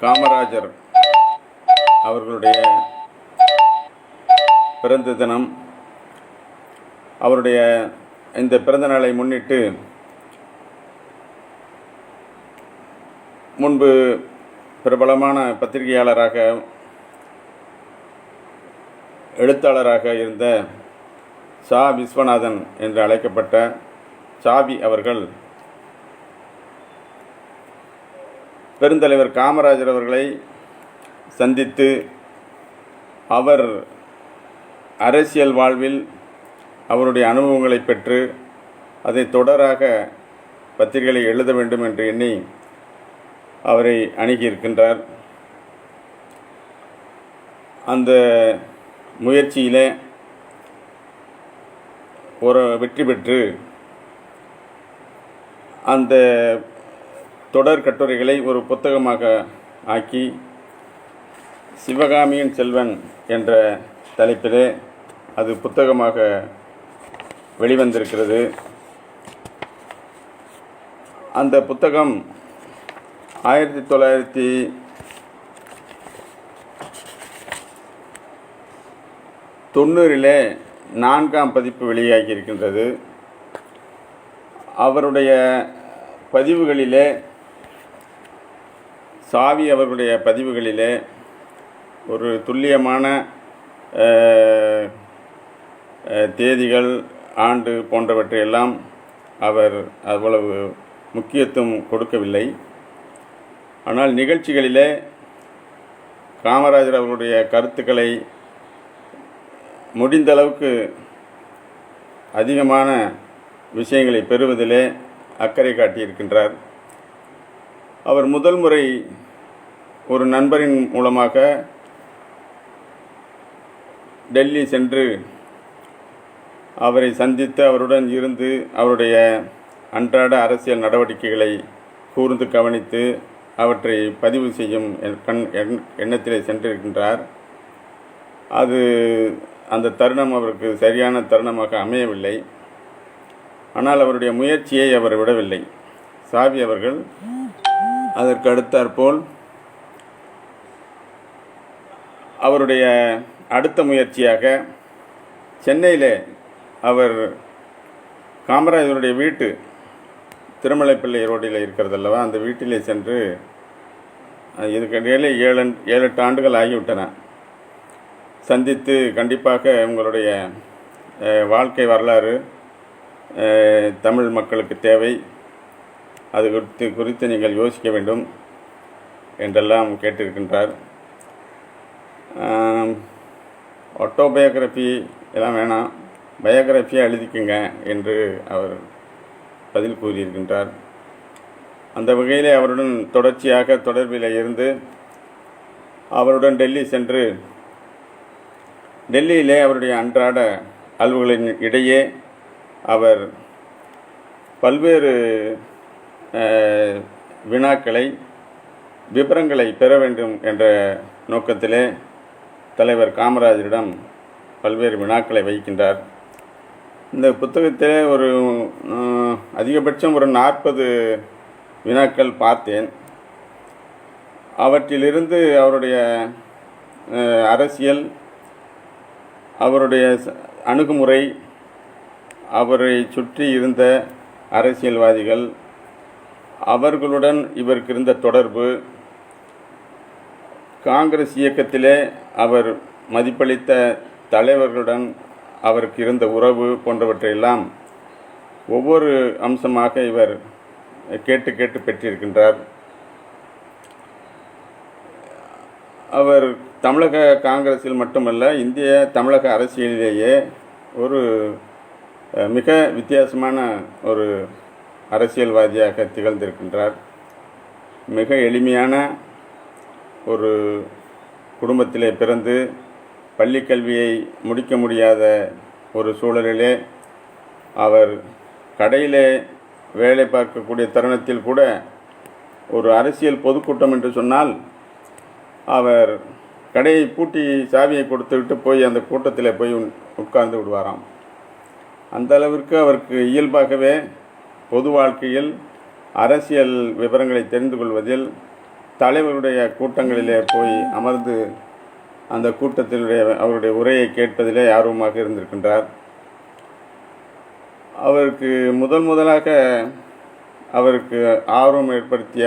காமராஜர் அவர்களுடைய பிறந்த தினம். அவருடைய இந்த பிறந்த நாளை முன்னிட்டு முன்பு பிரபலமான பத்திரிகையாளராக எழுத்தாளராக இருந்த சா விஸ்வநாதன் என்று அழைக்கப்பட்ட சாவி அவர்கள் பெருந்தலைவர் காமராஜர் அவர்களை சந்தித்து அவர் அரசியல் வாழ்வில் அவருடைய அனுபவங்களை பெற்று அதை தொடராக பத்திரிகைகளை எழுத வேண்டும் என்று எண்ணி அவரை அணுகியிருக்கின்றார். அந்த முயற்சியிலே ஒரு வெற்றி பெற்று அந்த தொடர் கட்டுரைகளை ஒரு புத்தகமாக ஆக்கி சிவகாமியின் செல்வன் என்ற தலைப்பிலே அது புத்தகமாக வெளிவந்திருக்கிறது. அந்த புத்தகம் 1990 4ஆம் பதிப்பு வெளியாகி இருக்கின்றது. அவருடைய பதிவுகளிலே, சாவி அவர்களுடைய பதிவுகளிலே ஒரு துல்லியமான தேதிகள், ஆண்டு போன்றவற்றையெல்லாம் அவர் அவ்வளவு முக்கியத்துவம் கொடுக்கவில்லை. ஆனால் நிகழ்ச்சிகளிலே காமராஜர் அவர்களுடைய கருத்துக்களை முடிந்தளவுக்கு அதிகமான விஷயங்களை பெறுவதிலே அக்கறை காட்டியிருக்கின்றார். அவர் முதல் முறை ஒரு நண்பரின் மூலமாக டெல்லி சென்று அவரை சந்தித்து அவருடன் இருந்து அவருடைய அன்றாட அரசியல் நடவடிக்கைகளை கூர்ந்து கவனித்து அவற்றை பதிவு செய்யும் எண்ணத்திலே சென்றிருக்கின்றார். அந்த தருணம் அவருக்கு சரியான தருணமாக அமையவில்லை. ஆனால் அவருடைய முயற்சியை அவர் விடவில்லை. சாவி அவர்கள் அதற்கு அடுத்தாற்போல் அவருடைய அடுத்த முயற்சியாக சென்னையிலே அவர் காமராஜருடைய வீட்டு திருமலைப்பிள்ளை ரோட்டில் இருக்கிறதல்லவா, அந்த வீட்டிலே சென்று இதுக்கிடையிலே 7-8 ஆண்டுகள் ஆகிவிட்டன. சந்தித்து கண்டிப்பாக உங்களுடைய வாழ்க்கை வரலாறு தமிழ் மக்களுக்கு தேவை, அது குறித்து நீங்கள் யோசிக்க வேண்டும் என்றெல்லாம் கேட்டிருக்கின்றார். ஆட்டோபயோகிராஃபி எல்லாம் வேணாம், பயோகிராஃபியாக எழுதிக்குங்க என்று அவர் பதில் கூறியிருக்கின்றார். அந்த வகையிலே அவருடன் தொடர்ச்சியாக தொடர்பில் இருந்து அவருடன் டெல்லி சென்று டெல்லியிலே அவருடைய அன்றாட அலுவல்களின் இடையே அவர் பல்வேறு வினாக்களை, விபரங்களை பெற வேண்டும் என்ற நோக்கத்திலே தலைவர் காமராஜரிடம் பல்வேறு வினாக்களை வைக்கின்றார். இந்த புத்தகத்திலே ஒரு அதிகபட்சம் ஒரு 40 வினாக்கள் பார்த்தேன். அவற்றிலிருந்து அவருடைய அரசியல், அவருடைய அணுகுமுறை, அவரை சுற்றி இருந்த அரசியல்வாதிகள், அவர்களுடன் இவருக்கு இருந்த தொடர்பு, காங்கிரஸ் இயக்கத்திலே அவர் மதிப்பளித்த தலைவர்களுடன் அவருக்கு இருந்த உறவு போன்றவற்றையெல்லாம் ஒவ்வொரு அம்சமாக இவர் கேட்டு கேட்டு பெற்றிருக்கின்றார். அவர் தமிழக காங்கிரஸில் மட்டுமல்ல, இந்திய தமிழக அரசியலிலேயே ஒரு மிக வித்தியாசமான ஒரு அரசியல்வாதியாக திகழ்ந்திருக்கின்றார். மிக எளிமையான ஒரு குடும்பத்திலே பிறந்து பள்ளிக்கல்வியை முடிக்க முடியாத ஒரு சூழலிலே அவர் கடையிலே வேலை பார்க்கக்கூடிய தருணத்தில் கூட ஒரு அரசியல் பொதுக்கூட்டம் என்று சொன்னால் அவர் கடையை பூட்டி சாவியை கொடுத்துவிட்டு போய் அந்த கூட்டத்தில் போய் உட்கார்ந்து விடுவாராம். அந்த அளவிற்கு அவருக்கு இயல்பாகவே பொது வாழ்க்கையில் அரசியல் விவரங்களை தெரிந்து கொள்வதில் தலைவருடைய கூட்டங்களிலே போய் அமர்ந்து அந்த கூட்டத்தினுடைய அவருடைய உரையை கேட்பதிலே ஆர்வமாக இருந்திருக்கின்றார். அவருக்கு முதலாக அவருக்கு ஆர்வம் ஏற்படுத்திய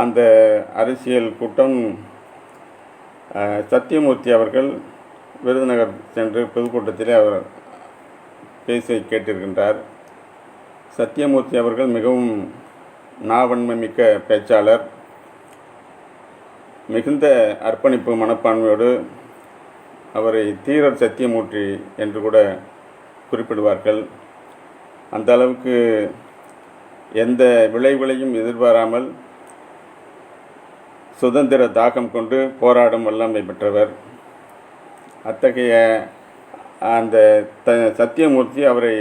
அந்த அரசியல் கூட்டம் சத்தியமூர்த்தி அவர்கள் விருதுநகர் சென்று பொதுக்கூட்டத்திலே அவர் பேசி கேட்டிருக்கின்றார். சத்தியமூர்த்தி அவர்கள் மிகவும் நாவன்மை மிக்க பேச்சாளர். மிகுந்த அர்ப்பணிப்பு மனப்பான்மையோடு அவரை தீரர் சத்தியமூர்த்தி என்று கூட குறிப்பிடுவார்கள். அந்த அளவுக்கு எந்த விளைவுகளையும் எதிர்பாராமல் சுதந்திர தாகம் கொண்டு போராடும் வல்லமை பெற்றவர். அத்தகைய அந்த சத்தியமூர்த்தி அவரை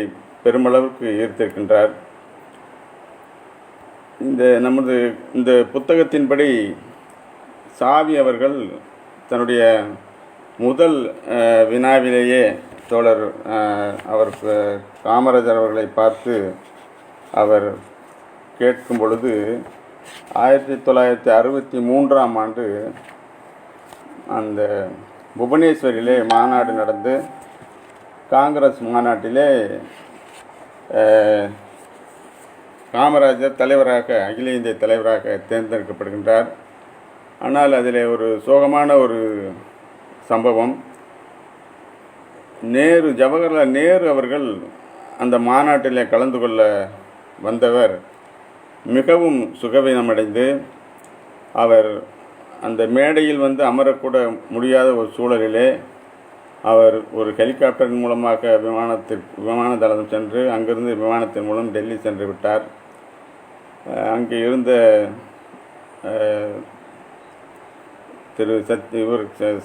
பெருமளவுக்கு ஈர்த்திருக்கின்றார். இந்த புத்தகத்தின்படி சாவி அவர்கள் தன்னுடைய முதல் வினாவிலேயே தோழர் அவர் காமராஜர் அவர்களை பார்த்து அவர் கேட்கும் பொழுது 1963ஆம் ஆண்டு அந்த புவனேஸ்வரிலே மாநாடு நடந்து காங்கிரஸ் மாநாட்டிலே காமராஜர் தலைவராக அகில இந்திய தலைவராக தேர்ந்தெடுக்கப்படுகின்றார். ஆனால் அதில் ஒரு சோகமான ஒரு சம்பவம். ஜவஹர்லால் நேரு அவர்கள் அந்த மாநாட்டில் கலந்து கொள்ள வந்தவர் மிகவும் சுகவீனமடைந்து அவர் அந்த மேடையில் அமரக்கூட முடியாத ஒரு சூழலிலே அவர் ஒரு ஹெலிகாப்டரின் மூலமாக விமான தளம் சென்று அங்கிருந்து விமானத்தின் மூலம் டெல்லி சென்று விட்டார். அங்கே இருந்த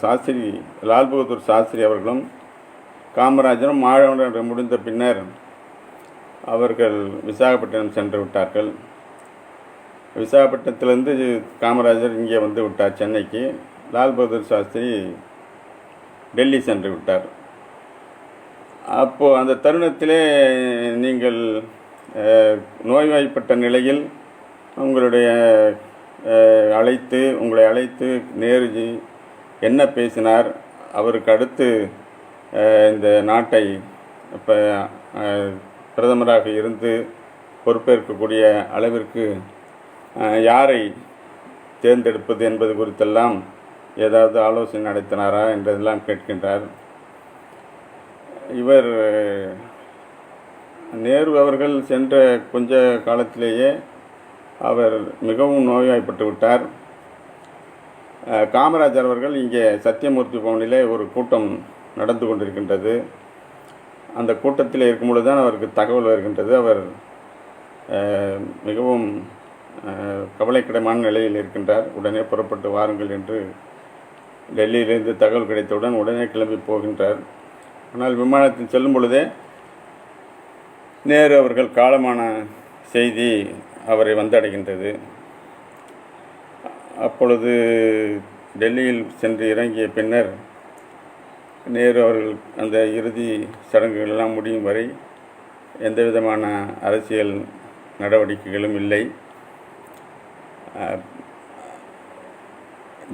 சாஸ்திரி லால் பகதூர் சாஸ்திரி அவர்களும் காமராஜரும் மாநாடு முடிந்த பின்னர் அவர்கள் விசாகப்பட்டினம் சென்று விட்டார்கள். விசாகப்பட்டினத்திலிருந்து காமராஜர் இங்கே வந்து விட்டார் சென்னைக்கு. லால் பகதூர் சாஸ்திரி டெல்லி சென்று விட்டார். அப்போது அந்த தருணத்திலே நீங்கள் நோய்வாய்ப்பட்ட நிலையில் உங்களை அழைத்து நேருஜி என்ன பேசினார், அவருக்கு அடுத்து இந்த நாட்டை இப்போ பிரதமராக இருந்து பொறுப்பேற்கக்கூடிய அளவிற்கு யாரை தேர்ந்தெடுப்பது என்பது குறித்தெல்லாம் ஏதாவது ஆலோசனை நடத்தினாரா என்றதெல்லாம் கேட்கின்றார். இவர் நேரு அவர்கள் சென்ற கொஞ்ச காலத்திலேயே அவர் மிகவும் நோய்வாய்ப்பட்டு விட்டார். காமராஜர் அவர்கள் இங்கே சத்தியமூர்த்தி பவனிலே ஒரு கூட்டம் நடந்து கொண்டிருக்கின்றது. அந்த கூட்டத்தில் இருக்கும் பொழுது தான் அவருக்கு தகவல் வருகின்றது. அவர் மிகவும் கவலைக்கிடமான நிலையில் இருக்கின்றார். உடனே புறப்பட்டு வாருங்கள் என்று டெல்லியிலிருந்து தகவல் கிடைத்தவுடன் உடனே கிளம்பி போகின்றார். ஆனால் விமானத்தில் செல்லும் பொழுதே நேரு அவர்கள் காலமான செய்தி அவரை வந்தடைகின்றது. அப்பொழுது டெல்லியில் சென்று இறங்கிய பின்னர் நேரு அவர்கள் அந்த இறுதி சடங்குகள் எல்லாம் முடியும் வரை எந்த விதமான அரசியல் நடவடிக்கைகளும் இல்லை.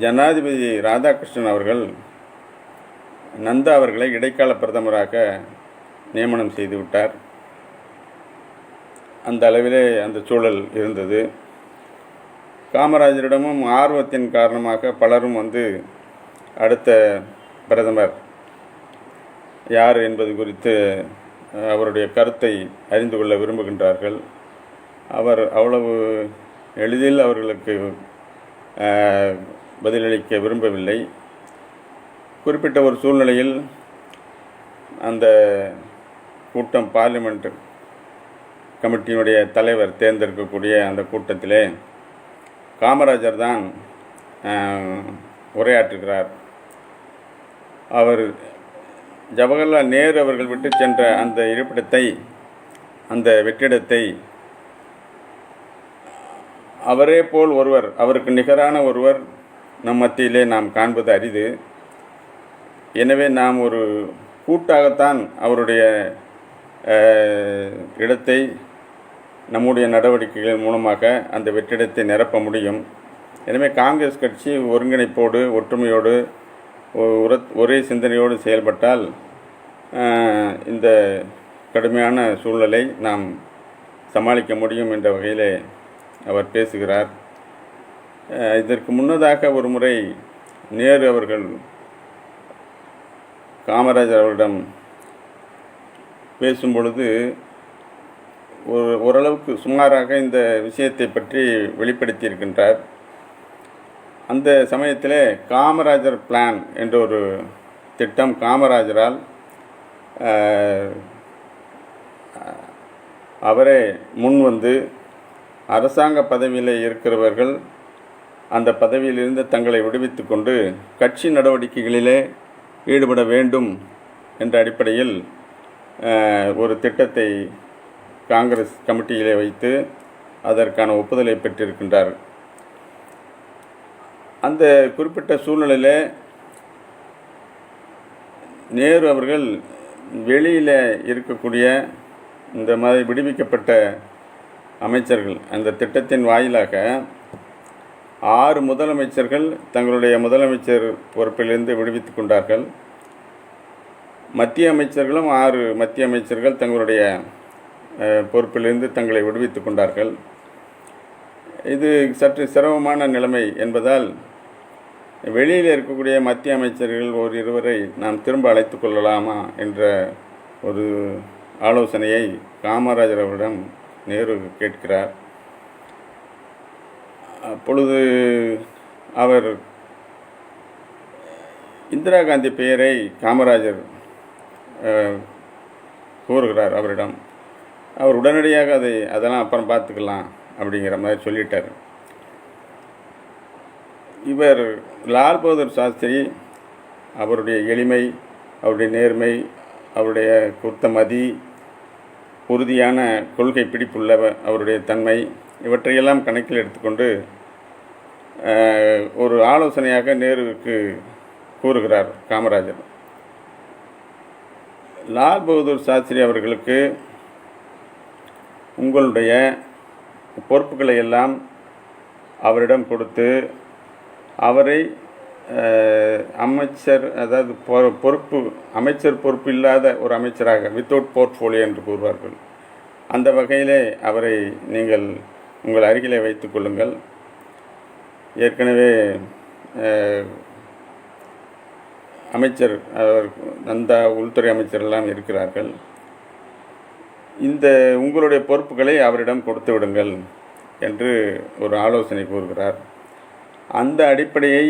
ஜனாதிபதி ராதாகிருஷ்ணன் அவர்கள் நந்தா அவர்களை இடைக்கால பிரதமராக நியமனம் செய்துவிட்டார். அந்த அளவிலே அந்த சூழல் இருந்தது. காமராஜரிடமும் ஆர்வத்தின் காரணமாக பலரும் அடுத்த பிரதமர் யார் என்பது குறித்து அவருடைய கருத்தை அறிந்து கொள்ள விரும்புகின்றார்கள். அவர் அவ்வளவு எளிதில் அவர்களுக்கு பதிலளிக்க விரும்பவில்லை. குறிப்பிட்ட ஒரு சூழ்நிலையில் அந்த கூட்டம் பார்லிமெண்ட் கமிட்டியினுடைய தலைவர் தேர்ந்தெடுக்கக்கூடிய அந்த கூட்டத்திலே காமராஜர் தான் உரையாற்றுகிறார். அவர் ஜவஹர்லால் நேரு அவர்கள் விட்டு சென்ற அந்த இருப்பிடத்தை, அந்த வெற்றிடத்தை அவரே போல் ஒருவர், அவருக்கு நிகரான ஒருவர் நம் மத்தியிலே நாம் காண்பது அரிது. எனவே நாம் ஒரு கூட்டாகத்தான் அவருடைய இடத்தை நம்முடைய நடவடிக்கைகள் மூலமாக அந்த வெற்றிடத்தை நிரப்ப முடியும் எனவே காங்கிரஸ் கட்சி ஒருங்கிணைப்போடு ஒற்றுமையோடு ஒரே சிந்தனையோடு செயல்பட்டால் இந்த கடுமையான சூழலை நாம் சமாளிக்க முடியும் என்ற வகையில் அவர் பேசுகிறார். இதற்கு முன்னதாக ஒரு முறை நேரு அவர்கள் காமராஜர் அவரிடம் பேசும்பொழுது ஓரளவுக்கு சுமாராக இந்த விஷயத்தை பற்றி வெளிப்படுத்தியிருக்கின்றார். அந்த சமயத்தில் காமராஜர் பிளான் என்ற ஒரு திட்டம் காமராஜரால் அவரே முன் வந்து அரசாங்க பதவியில் இருக்கிறவர்கள் அந்த பதவியிலிருந்து தங்களை விடுவித்து கொண்டு கட்சி நடவடிக்கைகளிலே ஈடுபட வேண்டும் என்ற அடிப்படையில் ஒரு திட்டத்தை காங்கிரஸ் கமிட்டியிலே வைத்து அதற்கான ஒப்புதலை பெற்றிருக்கின்றார். அந்த குறிப்பிட்ட சூழ்நிலையில் நேரு அவர்கள் வெளியில் இருக்கக்கூடிய இந்த மாதிரி விடுவிக்கப்பட்ட அமைச்சர்கள் அந்த திட்டத்தின் வாயிலாக 6 முதலமைச்சர்கள் தங்களுடைய முதலமைச்சர் பொறுப்பிலிருந்து விடுவித்து கொண்டார்கள். மத்திய அமைச்சர்களும் 6 மத்திய அமைச்சர்கள் தங்களுடைய பொறுப்பிலிருந்து தங்களை விடுவித்து கொண்டார்கள். இது சற்று சிரமமான நிலைமை என்பதால் வெளியில் இருக்கக்கூடிய மத்திய அமைச்சர்கள் ஒரு இருவரை நாம் திரும்ப அழைத்து கொள்ளலாமா என்ற ஒரு ஆலோசனையை காமராஜர் அவரிடம் நேரு கேட்கிறார். அப்பொழுது அவர் இந்திரா காந்தி பெயரை காமராஜர் கூறுகிறார் அவரிடம். அவர் உடனடியாக அதெல்லாம் அப்புறம் பார்த்துக்கலாம் அப்படிங்கிற மாதிரி சொல்லிட்டார். இவர் லால் பகதூர் சாஸ்திரி அவருடைய எளிமை, அவருடைய நேர்மை, அவருடைய குர்த்தமதி, உறுதியான கொள்கை பிடிப்புள்ள அவருடைய தன்மை இவற்றையெல்லாம் கணக்கில் எடுத்துக்கொண்டு ஒரு ஆலோசனையாக நேருவுக்கு கூறுகிறார் காமராஜர். லால் பகதூர் சாஸ்திரி அவர்களுக்கு உங்களுடைய பொறுப்புகளை எல்லாம் அவரிடம் கொடுத்து அவரை அமைச்சர், அதாவது அமைச்சர் பொறுப்பு இல்லாத ஒரு அமைச்சராக, வித்தவுட் போர்ட்ஃபோலியோ என்று கூறுவார்கள், அந்த வகையிலே அவரை நீங்கள் உங்கள் அருகிலே வைத்துக் கொள்ளுங்கள். ஏற்கனவே அமைச்சர் நந்தா உள்துறை அமைச்சர் எல்லாம் இருக்கிறார்கள். இந்த உங்களுடைய பொறுப்புகளை அவரிடம் கொடுத்து விடுங்கள் என்று ஒரு ஆலோசனை கூறுகிறார். அந்த அடிப்படையை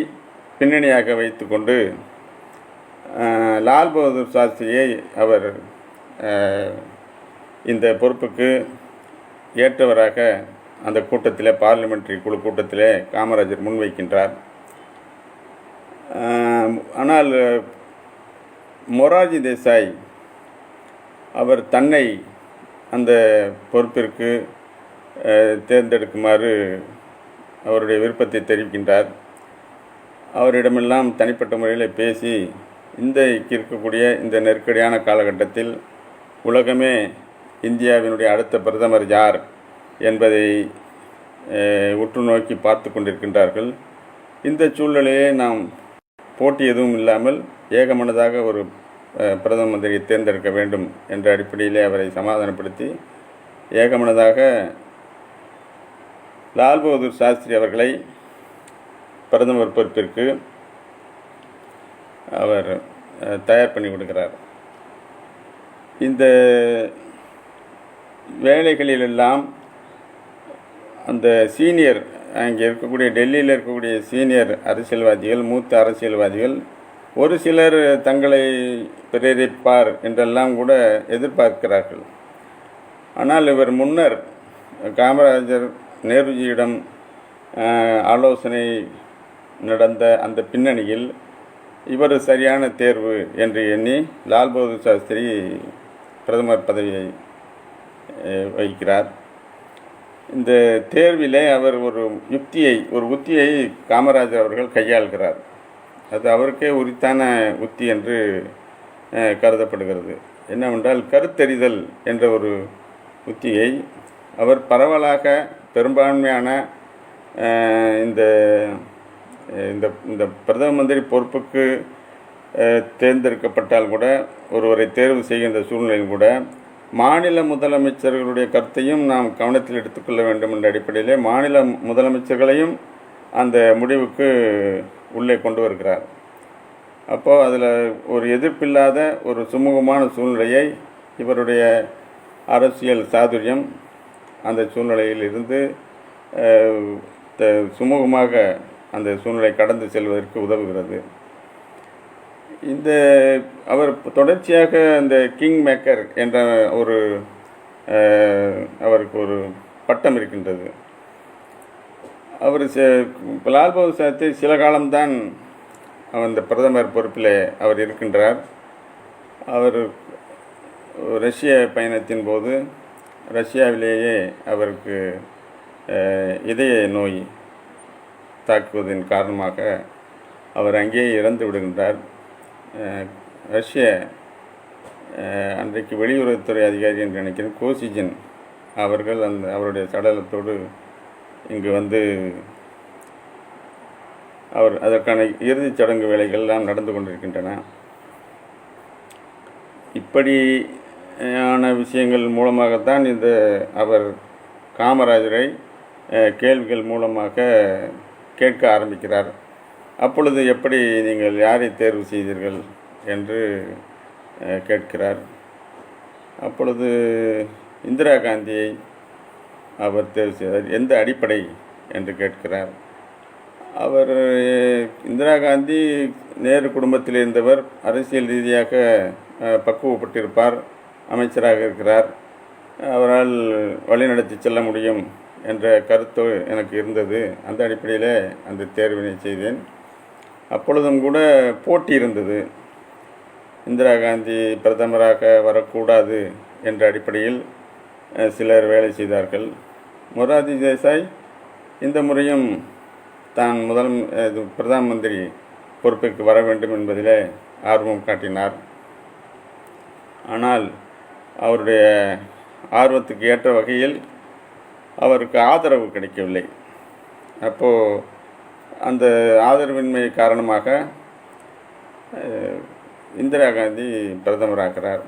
பின்னணியாக வைத்து கொண்டு லால் பகதூர் சாஸ்திரியை அவர் இந்த பொறுப்புக்கு ஏற்றவராக அந்த கூட்டத்தில், பார்லிமெண்ட்ரி குழு கூட்டத்தில் காமராஜர் முன்வைக்கின்றார். ஆனால் மொரார்ஜி தேசாய் அவர் தன்னை அந்த பொறுப்பிற்கு தேர்ந்தெடுக்குமாறு அவருடைய விருப்பத்தை தெரிவிக்கின்றார். அவரிடமெல்லாம் தனிப்பட்ட முறையில் பேசி இருக்கக்கூடிய இந்த நெருக்கடியான காலகட்டத்தில் உலகமே இந்தியாவினுடைய அடுத்த பிரதமர் யார் என்பதை உற்று நோக்கி பார்த்து கொண்டிருக்கின்றார்கள். இந்த சூழ்நிலையை நாம் போட்டி எதுவும் இல்லாமல் ஏகமனதாக ஒரு பிரதம மந்திரியை தேர்ந்தெடுக்க வேண்டும் என்ற அடிப்படையிலே அவரை சமாதானப்படுத்தி ஏகமனதாக லால் பகதூர் சாஸ்திரி அவர்களை பிரதமர் பொறுப்பிற்கு அவர் தயார் பண்ணி கொடுக்கிறார். இந்த வேலைகளிலெல்லாம் அந்த சீனியர், அங்கே இருக்கக்கூடிய டெல்லியில் இருக்கக்கூடிய சீனியர் அரசியல்வாதிகள், மூத்த அரசியல்வாதிகள் ஒரு சிலர் தங்களை பிரேரிப்பார் என்றெல்லாம் கூட எதிர்பார்க்கிறார்கள். ஆனால் இவர் முன்னர் காமராஜர் நேருஜியிடம் ஆலோசனை நடந்த அந்த பின்னணியில் இவர் சரியான தேர்வு என்று எண்ணி லால் பகதூர் சாஸ்திரி பிரதமர் பதவியை வகிக்கிறார். இந்த தேர்விலே அவர் ஒரு உத்தியை காமராஜர் அவர்கள் கையாள்கிறார். அது அவருக்கே உரித்தான உத்தி என்று கருதப்படுகிறது. என்னவென்றால் கருத்தறிதல் என்ற ஒரு உத்தியை அவர் பரவலாக பெரும்பான்மையான இந்த இந்த பிரதம மந்திரி பொறுப்புக்கு தேர்ந்தெடுக்கப்பட்டால் கூட ஒருவரை தேர்வு செய்கின்ற சூழ்நிலையில் கூட மாநில முதலமைச்சர்களுடைய கருத்தையும் நாம் கவனத்தில் எடுத்துக்கொள்ள வேண்டும் என்ற அடிப்படையிலே மாநில முதலமைச்சர்களையும் அந்த முடிவுக்கு உள்ளே கொண்டு வருகிறார். அப்போது அதில் ஒரு எதிர்ப்பில்லாத ஒரு சுமூகமான சூழ்நிலையை இவருடைய அரசியல் சாதுரியம் அந்த சூழ்நிலையில் இருந்து சுமூகமாக அந்த சூழ்நிலை கடந்து செல்வதற்கு உதவுகிறது. அவர் தொடர்ச்சியாக இந்த கிங் மேக்கர் என்ற ஒரு அவருக்கு ஒரு பட்டம் இருக்கின்றது. அவர் லால் பகதூர் சாஸ்திரி சில காலம்தான் அந்த பிரதமர் பொறுப்பில் அவர் இருக்கின்றார். அவர் ரஷ்ய பயணத்தின் போது ரஷ்யாவிலேயே அவருக்கு இதய நோய் தாக்குவதன் காரணமாக அவர் அங்கேயே இறந்து விடுகின்றார். ரஷ்ய அன்றைக்கு வெளியுறவுத்துறை அதிகாரி என்று நினைக்கிறேன் கோசிஜின் அவர்கள் அவருடைய சடலத்தோடு இங்கு வந்து அதற்கான இறுதிச் சடங்கு வேலைகள்லாம் நடந்து கொண்டிருக்கின்றன. இப்படியான விஷயங்கள் மூலமாகத்தான் அவர் காமராஜரை கேள்விகள் மூலமாக கேட்க ஆரம்பிக்கிறார். அப்பொழுது எப்படி நீங்கள் யாரை தேர்வு செய்தீர்கள் என்று கேட்கிறார். அப்பொழுது இந்திரா காந்தியை அவர் தேர்வு செய்தார். எந்த அடிப்படை என்று கேட்கிறார். அவர் இந்திரா காந்தி நேரு குடும்பத்தில் இருந்தவர், அரசியல் ரீதியாக பக்குவப்பட்டிருப்பார், அமைச்சராக இருக்கிறார், அவரால் வழிநடத்தி செல்ல முடியும் என்ற கருத்து எனக்கு இருந்தது. அந்த அடிப்படையில் அந்த தேர்வினை செய்தேன். அப்பொழுதும் கூட போட்டி இருந்தது. இந்திரா காந்தி பிரதமராக வரக்கூடாது என்ற அடிப்படையில் சிலர் வேலை செய்தார்கள். மொரார்ஜி தேசாய் இந்த முறையும் தான் பிரதம மந்திரி பொறுப்புக்கு வர வேண்டும் என்பதில் ஆர்வம் காட்டினார். ஆனால் அவருடைய ஆர்வத்துக்கு ஏற்ற வகையில் அவருக்கு ஆதரவு கிடைக்கவில்லை. அப்போது அந்த ஆதரவின்மை காரணமாக இந்திரா காந்தி பிரதமராகிறார்.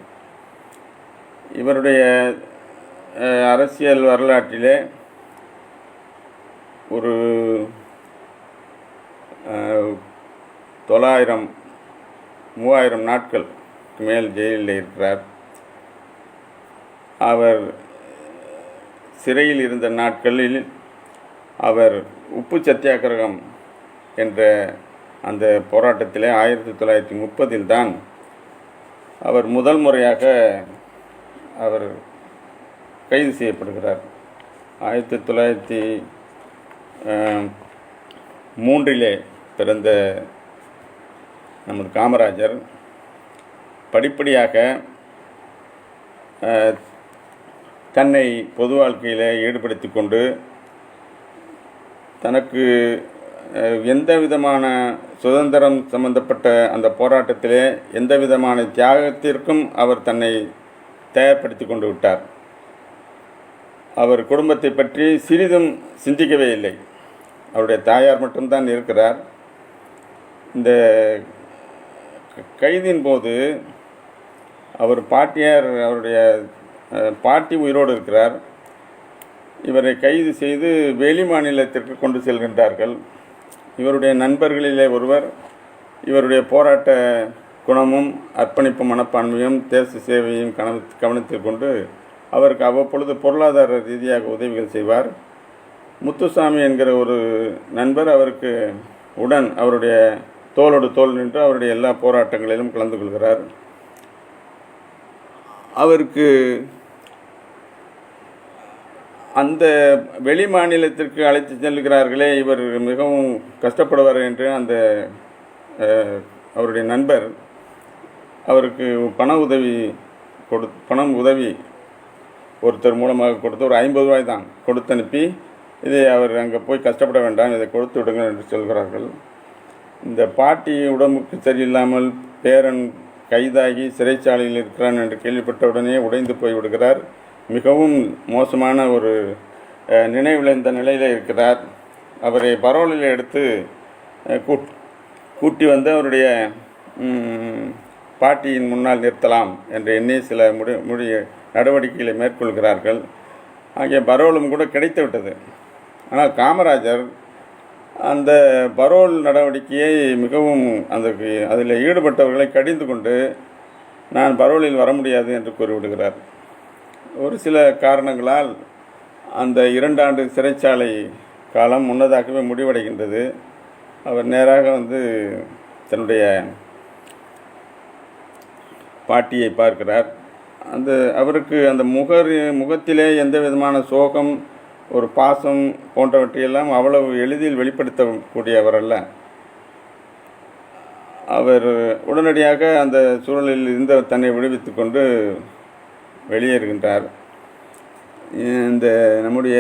இவருடைய அரசியல் வரலாற்றிலே ஒரு 3000 நாட்கள் மேல் ஜெயிலில் இருக்கிறார். அவர் சிறையில் இருந்த நாட்களில் அவர் உப்பு சத்தியாகிரகம் என்ற அந்த போராட்டத்திலே 1930 தான் அவர் முதல் முறையாக அவர் கைது செய்யப்படுகிறார். 1903 பிறந்த நமது காமராஜர் படிப்படியாக தன்னை பொது வாழ்க்கையில் ஈடுபடுத்தி கொண்டு தனக்கு எந்த விதமான சுதந்திரம் சம்பந்தப்பட்ட அந்த போராட்டத்திலே எந்த விதமான தியாகத்திற்கும் அவர் தன்னை தயார்படுத்தி கொண்டு விட்டார். அவர் குடும்பத்தை பற்றி சிறிதும் சிந்திக்கவே இல்லை. அவருடைய தாயார் மட்டும்தான் இருக்கிறார். இந்த கைதின் போது அவர் பாட்டியார், அவருடைய பாட்டி உயிரோடு இருக்கிறார். இவரை கைது செய்து வெளி மாநிலத்திற்கு கொண்டு செல்கின்றார்கள். இவருடைய நண்பர்களிலே ஒருவர் இவருடைய போராட்ட குணமும் அர்ப்பணிப்பு மனப்பான்மையும் தேச சேவையும் கவனத்தில் கொண்டு அவருக்கு அவ்வப்பொழுது பொருளாதார ரீதியாக உதவிகள் செய்வார். முத்துசாமி என்கிற ஒரு நண்பர் அவருக்கு உடன் அவருடைய தோளோடு தோள் நின்று அவருடைய எல்லா போராட்டங்களிலும் கலந்து கொள்கிறார். அவருக்கு அந்த வெளி மாநிலத்திற்கு அழைத்து செல்கிறார்களே, இவர் மிகவும் கஷ்டப்படுவார் என்று அந்த அவருடைய நண்பர் அவருக்கு பணம் உதவி ஒருத்தர் மூலமாக கொடுத்து ஒரு 50 ரூபாய் தான் கொடுத்து அனுப்பி இதை அவர் அங்கே போய் கஷ்டப்பட வேண்டாம், இதை கொடுத்து விடுங்கள் என்று சொல்கிறார்கள். இந்த பாட்டி உடம்புக்கு சரியில்லாமல் பேரன் கைதாகி சிறைச்சாலையில் இருக்கிறான் என்று கேள்விப்பட்டவுடனே உடைந்து போய் விடுகிறார். மிகவும் மோசமான ஒரு நினைவிழந்த நிலையில் இருக்கிறார். அவரை பரோலில் எடுத்து கூட்டி வந்து அவருடைய பாட்டியின் முன்னால் நிறுத்தலாம் என்று எண்ணி சில நடவடிக்கைகளை மேற்கொள்கிறார்கள். ஆகிய பரோலும் கூட கிடைத்து விட்டது. ஆனால் காமராஜர் அந்த பரோல் நடவடிக்கையை மிகவும் அதில் ஈடுபட்டவர்களை கடிந்து கொண்டு நான் பரோலில் வர முடியாது என்று கூறிவிடுகிறார். ஒரு சில காரணங்களால் அந்த 2 ஆண்டு சிறைச்சாலை காலம் முன்னதாகவே முடிவடைகின்றது. அவர் நேராக வந்து தன்னுடைய பாட்டியை பார்க்கிறார். அவருக்கு அந்த முகத்திலே எந்த விதமான சோகம், ஒரு பாசம் போன்றவற்றையெல்லாம் அவ்வளவு எளிதில் வெளிப்படுத்தக்கூடியவர் அல்ல. அவர் உடனடியாக அந்த சூழலில் இருந்து தன்னை விடுவித்து கொண்டு வெளியேறுகின்றார். நம்முடைய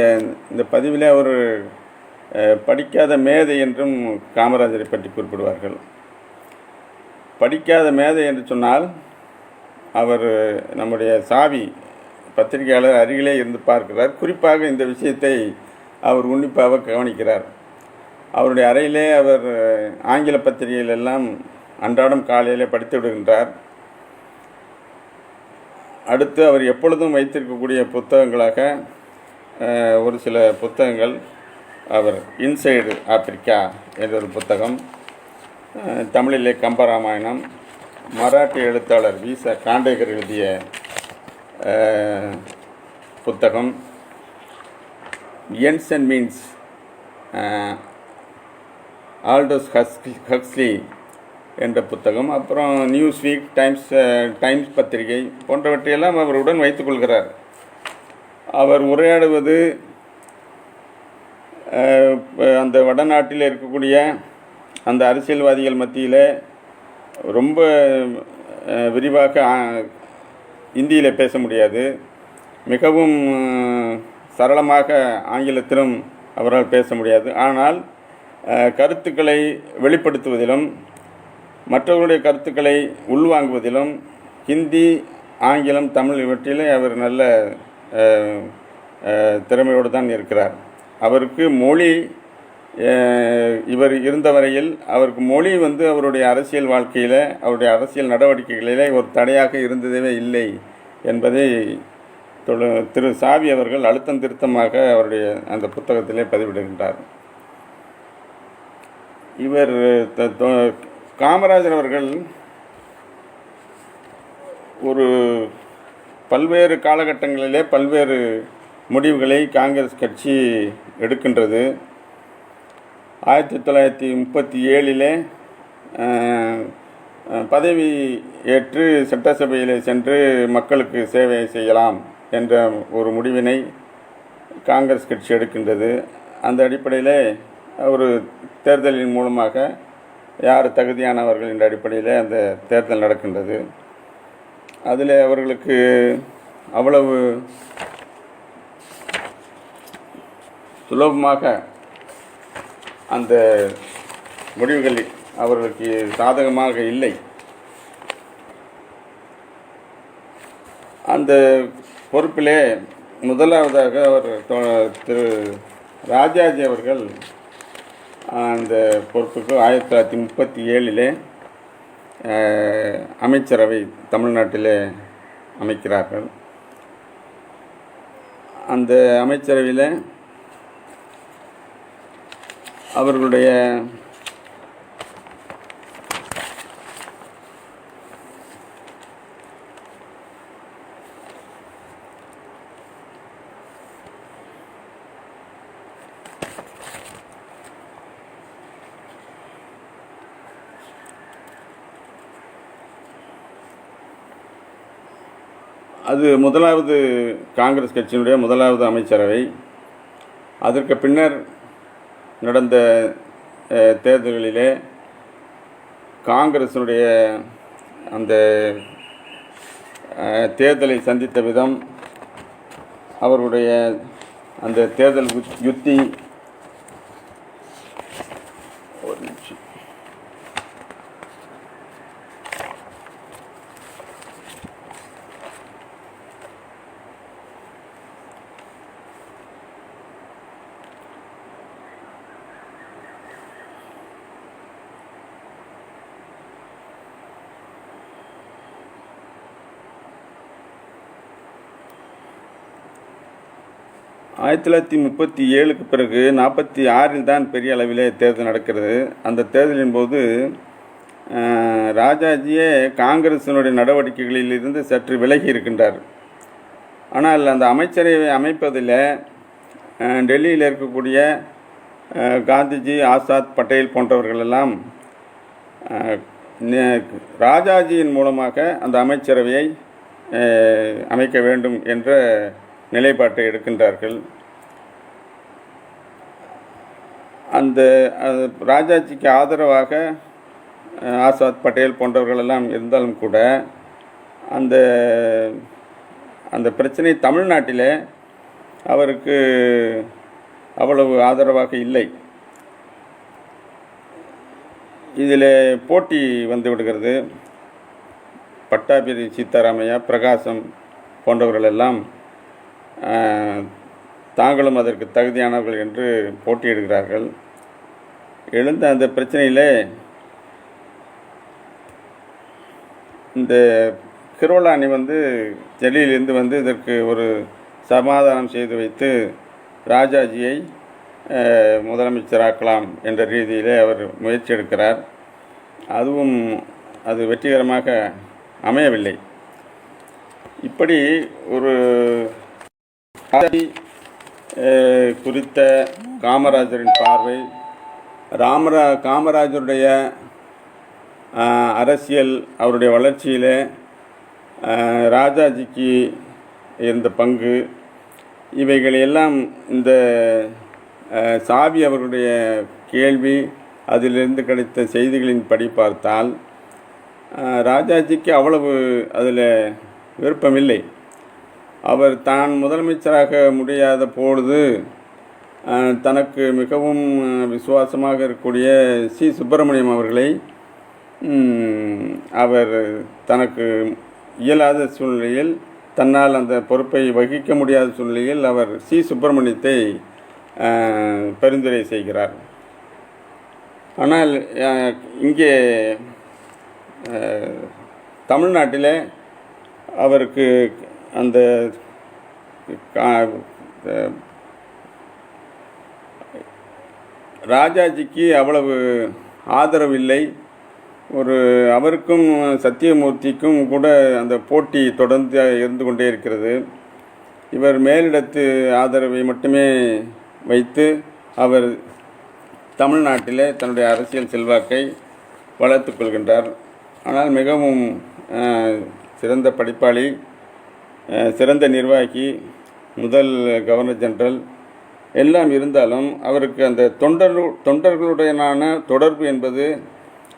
இந்த பதிவிலே அவர் படிக்காத மேதை என்றும் காமராஜரை பற்றி குறிப்பிடுவார்கள். படிக்காத மேதை என்று சொன்னால் அவர் நம்முடைய சாவி பத்திரிகையாளர் அருகிலே இருந்து பார்க்கிறார். குறிப்பாக இந்த விஷயத்தை அவர் உன்னிப்பாக கவனிக்கிறார். அவருடைய அறையிலே அவர் ஆங்கில பத்திரிகைகள் எல்லாம் அன்றாடம் காலையிலே படித்து விடுகின்றார். அடுத்து அவர் எப்பொழுதும் வைத்திருக்கக்கூடிய புத்தகங்களாக ஒரு சில புத்தகங்கள், அவர் இன்சைடு ஆப்பிரிக்கா என்ற ஒரு புத்தகம், தமிழிலே கம்பராமாயணம், மராட்டிய எழுத்தாளர் வீச காண்டேகர் எழுதிய புத்தகம், ends and means Aldous Huxley என்ற புத்தகம், அப்புறம் நியூஸ் வீக், டைம்ஸ் பத்திரிகை போன்றவற்றையெல்லாம் அவர் உடன் வைத்துக்கொள்கிறார். அவர் உரையாடுவது அந்த வடநாட்டில் இருக்கக்கூடிய அந்த அரசியல்வாதிகள் மத்தியில் ரொம்ப விரிவாக இந்தியில் பேச முடியாது. மிகவும் சரளமாக ஆங்கிலத்திலும் அவரால் பேச முடியாது. ஆனால் கருத்துக்களை வெளிப்படுத்துவதிலும் மற்றவர்களுடைய கருத்துக்களை உள்வாங்குவதிலும் ஹிந்தி, ஆங்கிலம், தமிழ் இவற்றிலே அவர் நல்ல திறமையோடு தான் இருக்கிறார். அவருக்கு மொழி, இவர் இருந்த வரையில் அவருக்கு மொழி வந்து அவருடைய அரசியல் வாழ்க்கையில், அவருடைய அரசியல் நடவடிக்கைகளிலே ஒரு தடையாக இருந்ததே இல்லை என்பதை திரு சாவி அவர்கள் அழுத்தம் திருத்தமாக அவருடைய அந்த புத்தகத்திலே பதிவிடுகின்றார். இவர் காமராஜர் அவர்கள் ஒரு பல்வேறு காலகட்டங்களிலே பல்வேறு முடிவுகளை காங்கிரஸ் கட்சி எடுக்கின்றது. 1937 பதவி ஏற்று சட்டசபையில் சென்று மக்களுக்கு சேவை செய்யலாம் என்ற ஒரு முடிவினை காங்கிரஸ் கட்சி எடுக்கின்றது. அந்த அடிப்படையில் ஒரு தேர்தலின் மூலமாக யார் தகுதியானவர்கள் என்ற அடிப்படையில் அந்த தேர்தல் நடக்கின்றது. அதில் அவர்களுக்கு அவ்வளவு சுலபமாக அந்த முடிவுகள் அவர்களுக்கு சாதகமாக இல்லை. அந்த பொறுப்பிலே முதலாவதாக அவர் திரு ராஜாஜி அவர்கள் அந்த பொறுப்புக்கு 1937 அமைச்சரவை தமிழ்நாட்டிலே அமைக்கிறார்கள். அந்த அமைச்சரவையில் அவர்களுடைய அது முதலாவது காங்கிரஸ் கட்சியினுடைய முதலாவது அமைச்சரவை. அதற்கு பின்னர் நடந்த தேர்தல்களிலே காங்கிரஸினுடைய அந்த தேர்தலை சந்தித்த விதம், அவருடைய அந்த தேர்தல் யுத்தி, 1937க்கு பிறகு 46 தான் பெரிய அளவிலே தேர்தல் நடக்கிறது. அந்த தேர்தலின் போது ராஜாஜியே காங்கிரசினுடைய நடவடிக்கைகளில் இருந்து சற்று விலகி இருக்கின்றார். ஆனால் அந்த அமைச்சரவை அமைப்பதில் டெல்லியில் இருக்கக்கூடிய காந்திஜி, ஆசாத், பட்டேல் போன்றவர்களெல்லாம் ராஜாஜியின் மூலமாக அந்த அமைச்சரவையை அமைக்க வேண்டும் என்ற நிலைப்பாட்டை எடுக்கின்றார்கள். அந்த ராஜாஜிக்கு ஆதரவாக ஆசாத், பட்டேல் போன்றவர்களெல்லாம் இருந்தாலும் கூட அந்த அந்த பிரச்சனை தமிழ்நாட்டில் அவருக்கு அவ்வளவு ஆதரவாக இல்லை. இதில் போட்டி வந்து விடுகிறது. பட்டாபி சீதாராமையா, பிரகாசம் போன்றவர்களெல்லாம் தாங்களும் அதற்கு தகுதியானவர்கள் என்று போட்டியிடுகிறார்கள். எழுந்த அந்த பிரச்சனையில் இந்த கிரோலானி டெல்லியிலிருந்து இதற்கு ஒரு சமாதானம் செய்து வைத்து ராஜாஜியை முதலமைச்சராக்கலாம் என்ற ரீதியிலே அவர் முயற்சி எடுக்கிறார். அது வெற்றிகரமாக அமையவில்லை. இப்படி ஒரு குறித்த காமராஜரின் பார்வை, காமராஜருடைய அரசியல், அவருடைய வளர்ச்சியில் ராஜாஜிக்கு இருந்த பங்கு, இவைகளெல்லாம் இந்த சாவி அவர்களுடைய கேள்வி, அதிலிருந்து கிடைத்த செய்திகளின் படி பார்த்தால் ராஜாஜிக்கு அவ்வளவு அதில் விருப்பமில்லை. அவர் தான் முதலமைச்சராக முடியாத பொழுது தனக்கு மிகவும் விசுவாசமாக இருக்கக்கூடிய சி. சுப்பிரமணியம் அவர்களை அவர் தனக்கு இயலாத சூழ்நிலையில், தன்னால் அந்த பொறுப்பை வகிக்க முடியாத சூழ்நிலையில் அவர் சி. சுப்பிரமணியத்தை பரிந்துரை செய்கிறார். ஆனால் இங்கே தமிழ்நாட்டில் அவருக்கு அந்த ராஜாஜிக்கு அவ்வளவு ஆதரவில்லை. அவருக்கும் சத்தியமூர்த்திக்கும் கூட அந்த போட்டி தொடர்ந்து இருந்து கொண்டே இருக்கிறது. இவர் மேலிடத்து ஆதரவை மட்டுமே வைத்து அவர் தமிழ்நாட்டில் தன்னுடைய அரசியல் செல்வாக்கை வளர்த்து கொள்கின்றார். ஆனால் மிகவும் சிறந்த படிப்பாளி, சிறந்த நிர்வாகி, முதல் கவர்னர் ஜெனரல் எல்லாம் இருந்தாலும் அவருக்கு அந்த தொண்டர்களுடனான தொடர்பு என்பது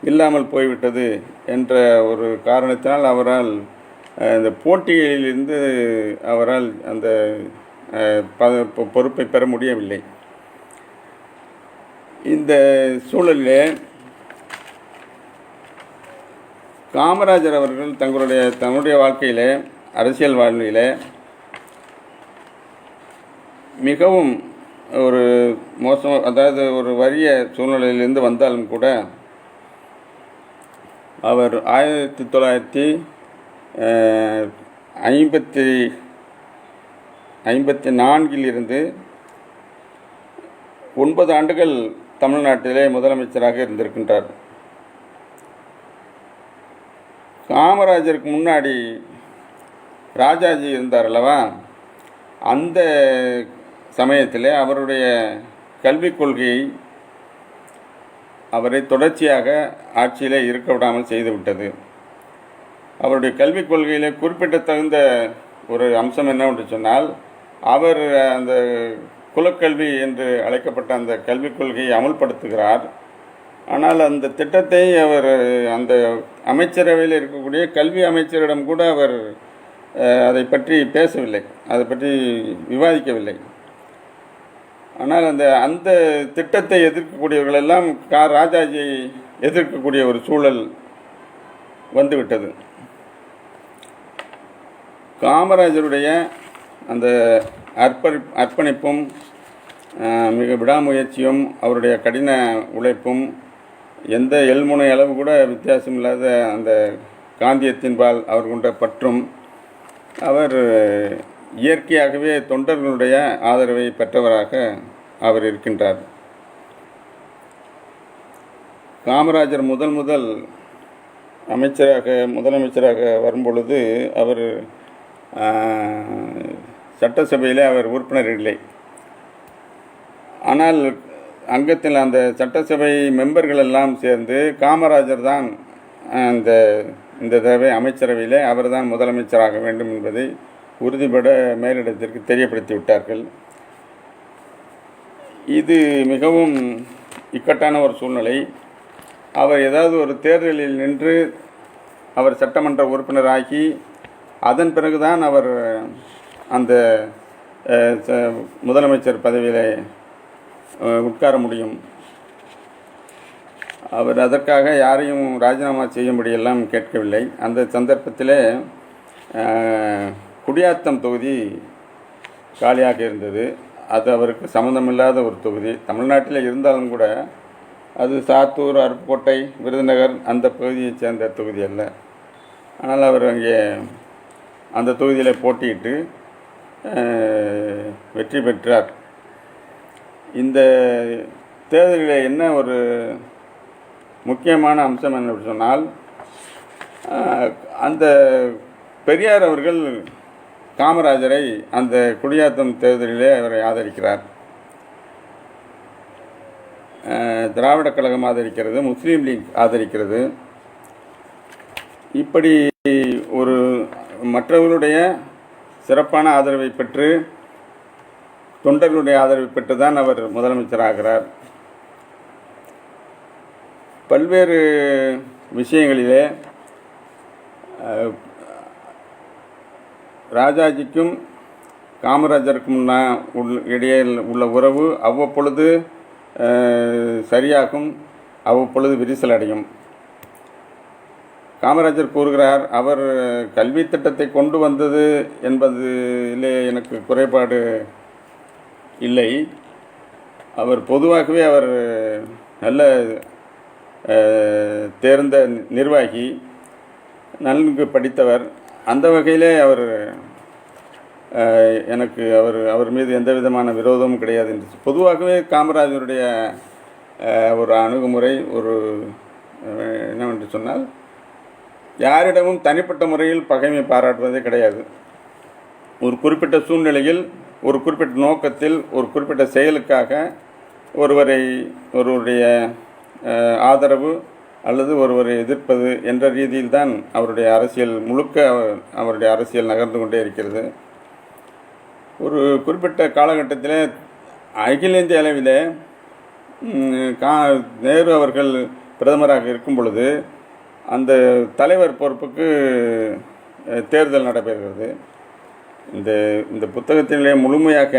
இல்லாமல் போய்விட்டது என்ற ஒரு காரணத்தினால் அவரால் இந்த போட்டிகளிலிருந்து அவரால் அந்த பொறுப்பை பெற முடியவில்லை. இந்த சூழலிலே காமராஜர் அவர்கள் தன்னுடைய வாழ்க்கையிலே, அரசியல் வாழ்விலே மிகவும் ஒரு மோசம், அதாவது ஒரு வறிய சூழ்நிலையிலிருந்து வந்தாலும் கூட அவர் 1954 9 ஆண்டுகள் தமிழ்நாட்டிலே முதலமைச்சராக இருந்திருக்கின்றார். காமராஜருக்கு முன்னாடி ராஜாஜி இருந்தார் அல்லவா, அந்த சமயத்தில் அவருடைய கல்விக் கொள்கையை அவரை தொடர்ச்சியாக ஆட்சியிலே இருக்க விடாமல் செய்துவிட்டது. அவருடைய கல்விக் கொள்கையிலே குறிப்பிடத்தகுந்த ஒரு அம்சம் என்னவென்று சொன்னால், அவர் அந்த குலக்கல்வி என்று அழைக்கப்பட்ட அந்த கல்விக் கொள்கையை அமுல்படுத்துகிறார். ஆனால் அந்த திட்டத்தை அவர் அந்த அமைச்சரவையில் இருக்கக்கூடிய கல்வி அமைச்சரிடம் கூட அவர் அதை பற்றி பேசவில்லை, அதை பற்றி விவாதிக்கவில்லை. ஆனால் அந்த திட்டத்தை எதிர்க்கக்கூடியவர்கள் எல்லாம் ராஜாஜியை எதிர்க்கக்கூடிய ஒரு சூழல் வந்துவிட்டது. காமராஜருடைய அந்த அர்ப்பணிப்பும் மிக விடாமுயற்சியும் அவருடைய கடின உழைப்பும் எந்த எள்முனை அளவு கூட வித்தியாசமில்லாத அந்த காந்தியத்தின்பால் அவர் கொண்ட பற்றும் அவர் இயற்கையாகவே தொண்டர்களுடைய ஆதரவை பெற்றவராக அவர் இருக்கின்றார். காமராஜர் முதல் முதலமைச்சராக வரும்பொழுது அவர் சட்டசபையிலே அவர் உறுப்பினர் இல்லை. ஆனால் அங்கத்தில் அந்த சட்டசபை மெம்பர்கள் எல்லாம் சேர்ந்து காமராஜர் தான் இந்த தடவை அமைச்சரவையிலே அவர் தான் முதலமைச்சராக வேண்டும் என்பதை உறுதிபட மேலிடத்திற்கு தெரியப்படுத்தி விட்டார்கள். இது மிகவும் இக்கட்டான ஒரு சூழ்நிலை. அவர் ஏதாவது ஒரு தேர்தலில் நின்று அவர் சட்டமன்ற உறுப்பினராகி அதன் பிறகுதான் அவர் அந்த முதலமைச்சர் பதவியில் உட்கார முடியும். அவர் அதற்காக யாரையும் ராஜினாமா செய்யும்படியெல்லாம் கேட்கவில்லை. அந்த சந்தர்ப்பத்தில் குடியாத்தம் தொகுதி காலியாக இருந்தது. அது அவருக்கு சம்மந்தமில்லாத ஒரு தொகுதி. தமிழ்நாட்டில் இருந்தாலும் கூட அது சாத்தூர், அருப்புக்கோட்டை, விருதுநகர் அந்த பகுதியைச் சேர்ந்த தொகுதி அல்ல. ஆனால் அவர் அங்கே அந்த தொகுதியில் போட்டியிட்டு வெற்றி பெற்றார். இந்த தேர்தலில் என்ன ஒரு முக்கியமான அம்சம் என்ன சொன்னால், அந்த பெரியார் அவர்கள் காமராஜரை அந்த குடியாத்தம் தேர்தலிலே அவரை ஆதரிக்கிறார். திராவிட கழகம் ஆதரிக்கிறது, முஸ்லீம் லீக் ஆதரிக்கிறது. இப்படி ஒரு மற்றவர்களுடைய சிறப்பான ஆதரவை பெற்று தொண்டர்களுடைய ஆதரவை பெற்று தான் அவர் முதலமைச்சராகிறார். பல்வேறு விஷயங்களிலே ராஜாஜிக்கும் காமராஜருக்கும் இடையே உள்ள உறவு அவ்வப்பொழுது சரியாகும், அவ்வப்பொழுது விரிசல் அடையும். காமராஜர் கூறுகிறார், அவர் கல்வி திட்டத்தை கொண்டு வந்தது என்பதிலே எனக்கு குறைபாடு இல்லை. அவர் பொதுவாகவே அவர் நல்ல தேர்ந்த நிர்வாகி, நன்கு படித்தவர். அந்த வகையிலே எனக்கு அவர் மீது எந்த விதமான விரோதமும் கிடையாது என்று பொதுவாகவே காமராஜருடைய ஒரு அணுகுமுறை என்னவென்று சொன்னால், யாரிடமும் தனிப்பட்ட முறையில் பகைமை பாராட்டுவதே கிடையாது. ஒரு குறிப்பிட்ட சூழ்நிலையில், ஒரு குறிப்பிட்ட நோக்கத்தில், ஒரு குறிப்பிட்ட செயலுக்காக ஒருவருடைய ஆதரவு அல்லது ஒருவரை எதிர்ப்பது என்ற ரீதியில்தான் அவருடைய அரசியல் அவருடைய அரசியல் நகர்ந்து கொண்டே இருக்கிறது. ஒரு குறிப்பிட்ட காலகட்டத்தில் அகில இந்திய அளவில் நேரு அவர்கள் பிரதமராக இருக்கும் பொழுது அந்த தலைவர் பொறுப்புக்கு தேர்தல் நடைபெறுகிறது. இந்த புத்தகத்திலே முழுமையாக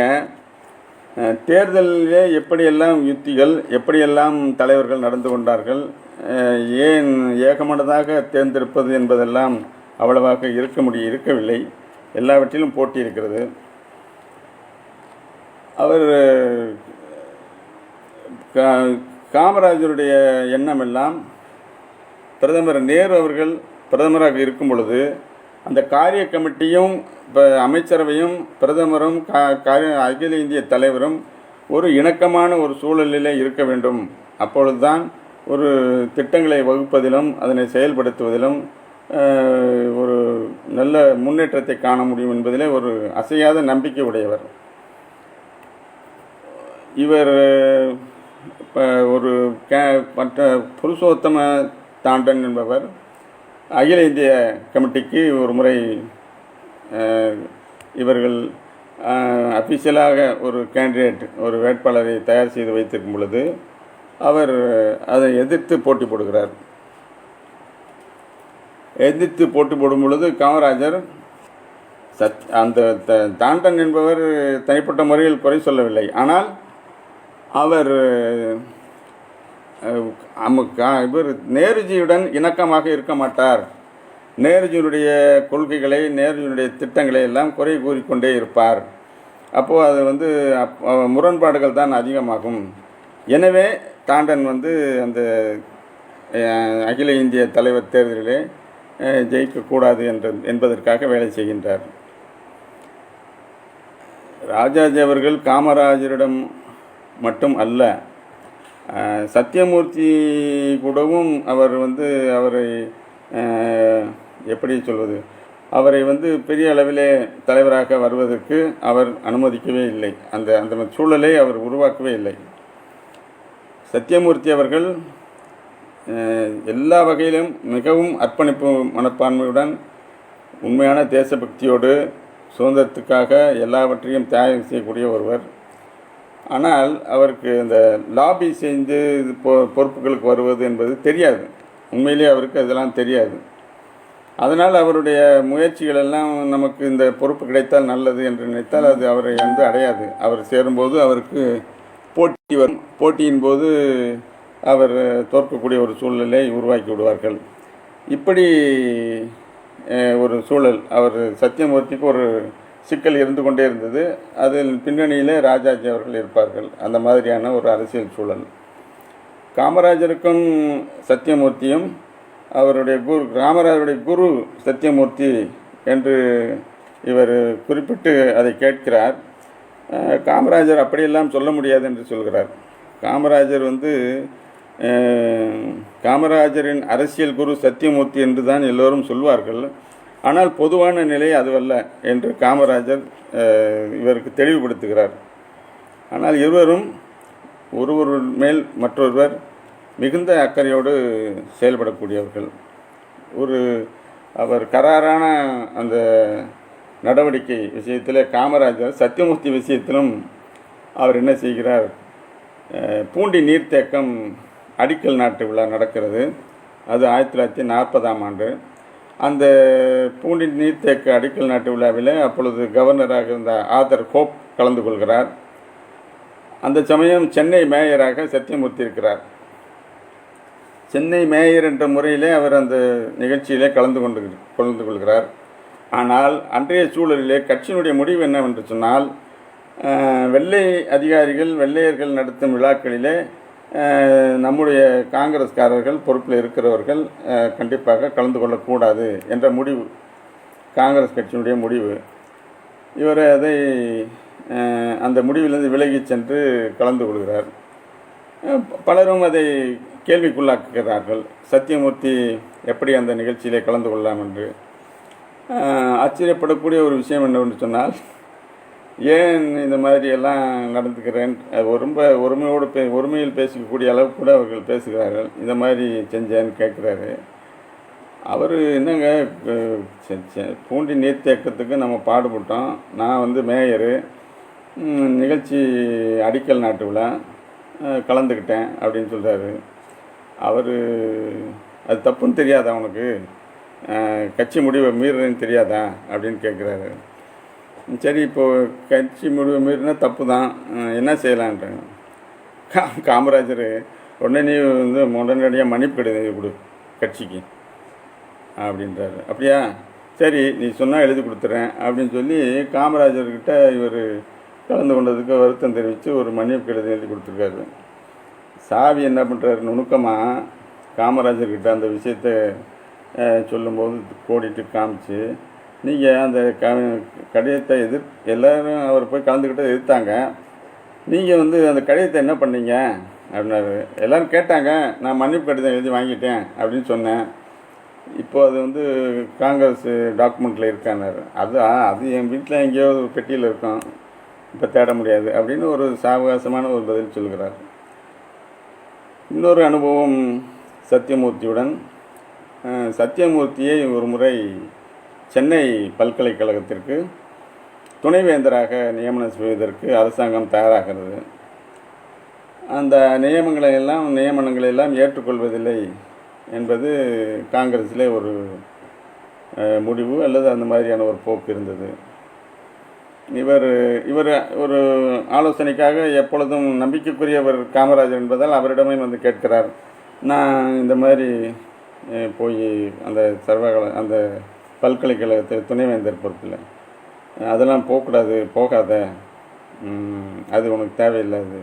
தேர்தலிலே எப்படியெல்லாம் யுத்திகள், எப்படியெல்லாம் தலைவர்கள் நடந்து கொண்டார்கள், ஏன் ஏகமனதாக தேர்ந்தெடுப்பது என்பதெல்லாம் அவ்வளவாக இருக்கவில்லை. எல்லாவற்றிலும் போட்டி இருக்கிறது. அவர் காமராஜருடைய எண்ணம் எல்லாம் பிரதமர் நேரு அவர்கள் பிரதமராக இருக்கும் பொழுது அந்த காரிய கமிட்டியும் அமைச்சரவையும் பிரதமரும் அகில இந்திய தலைவரும் ஒரு இணக்கமான ஒரு சூழலிலே இருக்க வேண்டும். அப்பொழுதுதான் ஒரு திட்டங்களை வகுப்பதிலும் அதனை செயல்படுத்துவதிலும் ஒரு நல்ல முன்னேற்றத்தை காண முடியும் என்பதிலே ஒரு அசையாத நம்பிக்கை உடையவர். இவர் மற்ற புருஷோத்தம தாண்டன் என்பவர் அகில இந்திய கமிட்டிக்கு ஒரு முறை இவர்கள் அஃபிஷியலாக ஒரு கேண்டிடேட், ஒரு வேட்பாளரை தயார் செய்து வைத்திருக்கும் பொழுது அவர் அதை எதிர்த்து போட்டி போடுகிறார். எதிர்த்து போட்டி போடும் பொழுது காமராஜர் அந்த தாண்டன் என்பவர் தனிப்பட்ட முறையில் குறை சொல்லவில்லை. ஆனால் அவர் இவர் நேருஜியுடன் இணக்கமாக இருக்க மாட்டார். நேருஜியுடைய கொள்கைகளை, நேருஜியுடைய திட்டங்களை எல்லாம் குறை கூறிக்கொண்டே இருப்பார். அப்போது அது முரண்பாடுகள் தான் அதிகமாகும். எனவே தாண்டன் அந்த அகில இந்திய தலைவர் தேர்தலிலே ஜெயிக்கக்கூடாது என்பதற்காக வேலை செய்கின்றார். ராஜாஜி அவர்கள் காமராஜரிடம் மட்டும் அல்ல, சத்தியமூர்த்தி கூடவும் அவர் அவரை எப்படி சொல்வது, அவரை பெரிய அளவிலே தலைவராக வருவதற்கு அவர் அனுமதிக்கவே இல்லை. அந்த அந்த சூழலை அவர் உருவாக்கவே இல்லை. சத்தியமூர்த்தி அவர்கள் எல்லா வகையிலும் மிகவும் அர்ப்பணிப்பு மனப்பான்மையுடன் உண்மையான தேசபக்தியோடு சுதந்திரத்துக்காக எல்லாவற்றையும் தியாகம் செய்யக்கூடிய ஒருவர். ஆனால் அவருக்கு இந்த லாபி செய்து பொறுப்புகளுக்கு வருவது என்பது தெரியாது. உண்மையிலேயே அவருக்கு அதெல்லாம் தெரியாது. அதனால் அவருடைய முயற்சிகள் எல்லாம் நமக்கு இந்த பொறுப்பு கிடைத்தால் நல்லது என்று நினைத்தால் அது அவரை அடையாது. அவர் சேரும்போது அவருக்கு போட்டி வரும். போட்டியின் போது அவர் தோற்கக்கூடிய ஒரு சூழ்நிலை உருவாக்கி விடுவார்கள். இப்படி ஒரு சூழல் அவர் சத்தியமூர்த்திக்கு ஒரு சிக்கல் இருந்து கொண்டே இருந்தது. அதில் பின்னணியிலே ராஜாஜி அவர்கள் இருப்பார்கள். அந்த மாதிரியான ஒரு அரசியல் சூழல். காமராஜருக்கும் சத்தியமூர்த்தியும் அவருடைய காமராஜருடைய குரு சத்தியமூர்த்தி என்று இவர் குறிப்பிட்டு அதை கேட்கிறார். காமராஜர் அப்படியெல்லாம் சொல்ல முடியாது என்று சொல்கிறார். காமராஜர் காமராஜரின் அரசியல் குரு சத்தியமூர்த்தி என்று தான் எல்லோரும் சொல்வார்கள். ஆனால் பொதுவான நிலை அதுவல்ல என்று காமராஜர் இவருக்கு தெளிவுபடுத்துகிறார். ஆனால் இருவரும் ஒருவர் மேல் மற்றொருவர் மிகுந்த அக்கறையோடு செயல்படக்கூடியவர்கள். அவர் கராரான அந்த நடவடிக்கை விஷயத்தில் காமராஜர் சத்தியமூர்த்தி விஷயத்திலும் அவர் என்ன செய்கிறார், பூண்டி நீர்த்தேக்கம் அடிக்கல் நாட்டு விழா நடக்கிறது. அது 1940ஆம் ஆண்டு. அந்த பூண்டி நீர்த்தேக்க அடிக்கல் நாட்டு விழாவில் அப்பொழுது கவர்னராக இருந்த ஆதர் ஹோப் கலந்து கொள்கிறார். அந்த சமயம் சென்னை மேயராக சத்தியமூர்த்தி இருக்கிறார். சென்னை மேயர் என்ற முறையிலே அவர் அந்த நிகழ்ச்சியிலே கலந்து கொள்கிறார். ஆனால் அன்றைய சூழலிலே கட்சியினுடைய முடிவு என்னவென்று சொன்னால், வெள்ளை அதிகாரிகள் வெள்ளையர்கள் நடத்தும் விழாக்களிலே நம்முடைய காங்கிரஸ்காரர்கள் பொறுப்பில் இருக்கிறவர்கள் கண்டிப்பாக கலந்து கொள்ளக்கூடாது என்ற முடிவு காங்கிரஸ் கட்சியினுடைய முடிவு. இவர் அந்த முடிவிலிருந்து விலகி சென்று கலந்து கொள்கிறார். பலரும் அதை கேள்விக்குள்ளாக்குகிறார்கள். சத்தியமூர்த்தி எப்படி அந்த நிகழ்ச்சியிலே கலந்து கொள்ளலாம் என்று. ஆச்சரியப்படக்கூடிய ஒரு விஷயம் என்னவென்று சொன்னால், ஏன் இந்த மாதிரியெல்லாம் நடந்துக்கிறேன், ரொம்ப ஒருமையில் பேசிக்கக்கூடிய அளவுக்கு கூட அவர்கள் பேசுகிறார்கள். இந்த மாதிரி செஞ்சேன்னு கேட்குறாரு. அவர் என்னங்க, பூண்டி நீர்த்தேக்கத்துக்கு நம்ம பாடுபட்டோம், நான் மேயரு, நிகழ்ச்சி அடிக்கல் நாட்டு விழா கலந்துக்கிட்டேன் அப்படின்னு சொல்கிறாரு. அவர் அது தப்புன்னு தெரியாதா உனக்கு, கட்சி முடிவை மீறுறேன்னு தெரியாதா அப்படின்னு கேட்குறாரு. சரி, இப்போது கட்சி முடிவை மீறினா தப்பு தான், என்ன செய்யலான்றாங்க. காமராஜர் உடனே நீ உடனடியாக மன்னிப்பு கடிதம் எழுதி கொடு கட்சிக்கு அப்படின்றாரு. அப்படியா, சரி நீ சொன்னால் எழுதி கொடுத்துட்றேன் அப்படின்னு சொல்லி காமராஜர்கிட்ட இவர் கலந்து கொண்டதுக்கு வருத்தம் தெரிவித்து ஒரு மன்னிப்பு கடிதம் எழுதி கொடுத்துருக்காரு. சாவி என்ன பண்ணுறாரு, நுணுக்கமாக காமராஜர்கிட்ட அந்த விஷயத்தை சொல்லும்போது கோடிட்டு காமிச்சு, நீங்கள் அந்த கடிதத்தை எல்லோரும் அவர் போய் கலந்துக்கிட்ட எதிர்த்தாங்க, நீங்கள் அந்த கடிதத்தை என்ன பண்ணீங்க அப்படின்னாரு. எல்லோரும் கேட்டாங்க, நான் மன்னிப்பு கடிதம் எழுதி வாங்கிட்டேன் அப்படின்னு சொன்னேன். இப்போ அது காங்கிரஸ் டாக்குமெண்ட்டில் இருக்கானார். அது என் வீட்டில் எங்கேயோ ஒரு பெட்டியில் இருக்கும், இப்போ தேட முடியாது அப்படின்னு ஒரு சாவகாசமான ஒரு பதில் சொல்கிறார். இன்னொரு அனுபவம் சத்தியமூர்த்தியுடன். சத்தியமூர்த்தியை ஒரு முறை சென்னை பல்கலைக்கழகத்திற்கு துணைவேந்தராக நியமனம் செய்வதற்கு அரசாங்கம் தயாராகிறது. அந்த நியமனங்களை எல்லாம் ஏற்றுக்கொள்வதில்லை என்பது காங்கிரஸிலே ஒரு முடிவு அல்லது அந்த மாதிரியான ஒரு போக்கு இருந்தது. இவர் ஒரு ஆலோசனைக்காக எப்பொழுதும் நம்பிக்கைக்குரியவர் காமராஜர் என்பதால் அவரிடமே கேட்கிறார். நான் இந்த மாதிரி போய் அந்த அந்த பல்கலைக்கழகத்தில் துணைவேந்தர் பொறுப்பில் அதெல்லாம் போகாத, அது உனக்கு தேவையில்லாது,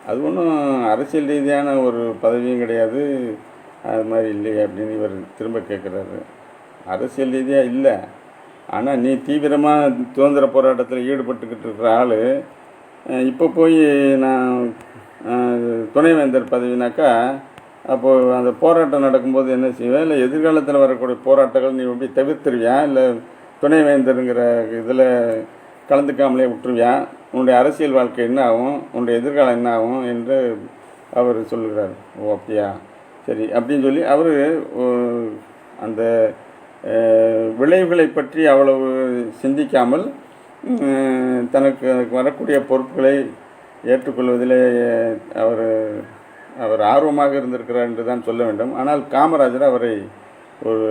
அது ஒன்றும் அரசியல் ரீதியான ஒரு பதவியும் கிடையாது, அது மாதிரி இல்லையே அப்படின்னு இவர் திரும்ப கேட்குறாரு. அரசியல் ரீதியாக இல்லை, ஆனால் நீ தீவிரமாக சுதந்திர போராட்டத்தில் ஈடுபட்டுக்கிட்டு இருக்கிற ஆள் இப்போ போய் நான் துணைவேந்தர் பதவினாக்கா அப்போது அந்த போராட்டம் நடக்கும்போது என்ன செய்வேன், இல்லை எதிர்காலத்தில் வரக்கூடிய போராட்டங்கள் நீ எப்படி தவிர்த்துருவியா, இல்லை துணைவேந்தருங்கிற இதில் கலந்துக்காமலே விட்டுருவியா, உன்னுடைய அரசியல் வாழ்க்கை என்ன ஆகும், உன்னுடைய எதிர்காலம் என்ன ஆகும் என்று அவர் சொல்லுகிறார். ஓ அப்படியா, சரி அப்படின்னு சொல்லி அவர் அந்த விளைவுகளை பற்றி அவ்வளவு சிந்திக்காமல் தனக்கு வரக்கூடிய பொறுப்புகளை ஏற்றுக்கொள்வதிலே அவர் ஆர்வமாக இருந்திருக்கிறார் என்று தான் சொல்ல வேண்டும். ஆனால் காமராஜர் அவரை ஒரு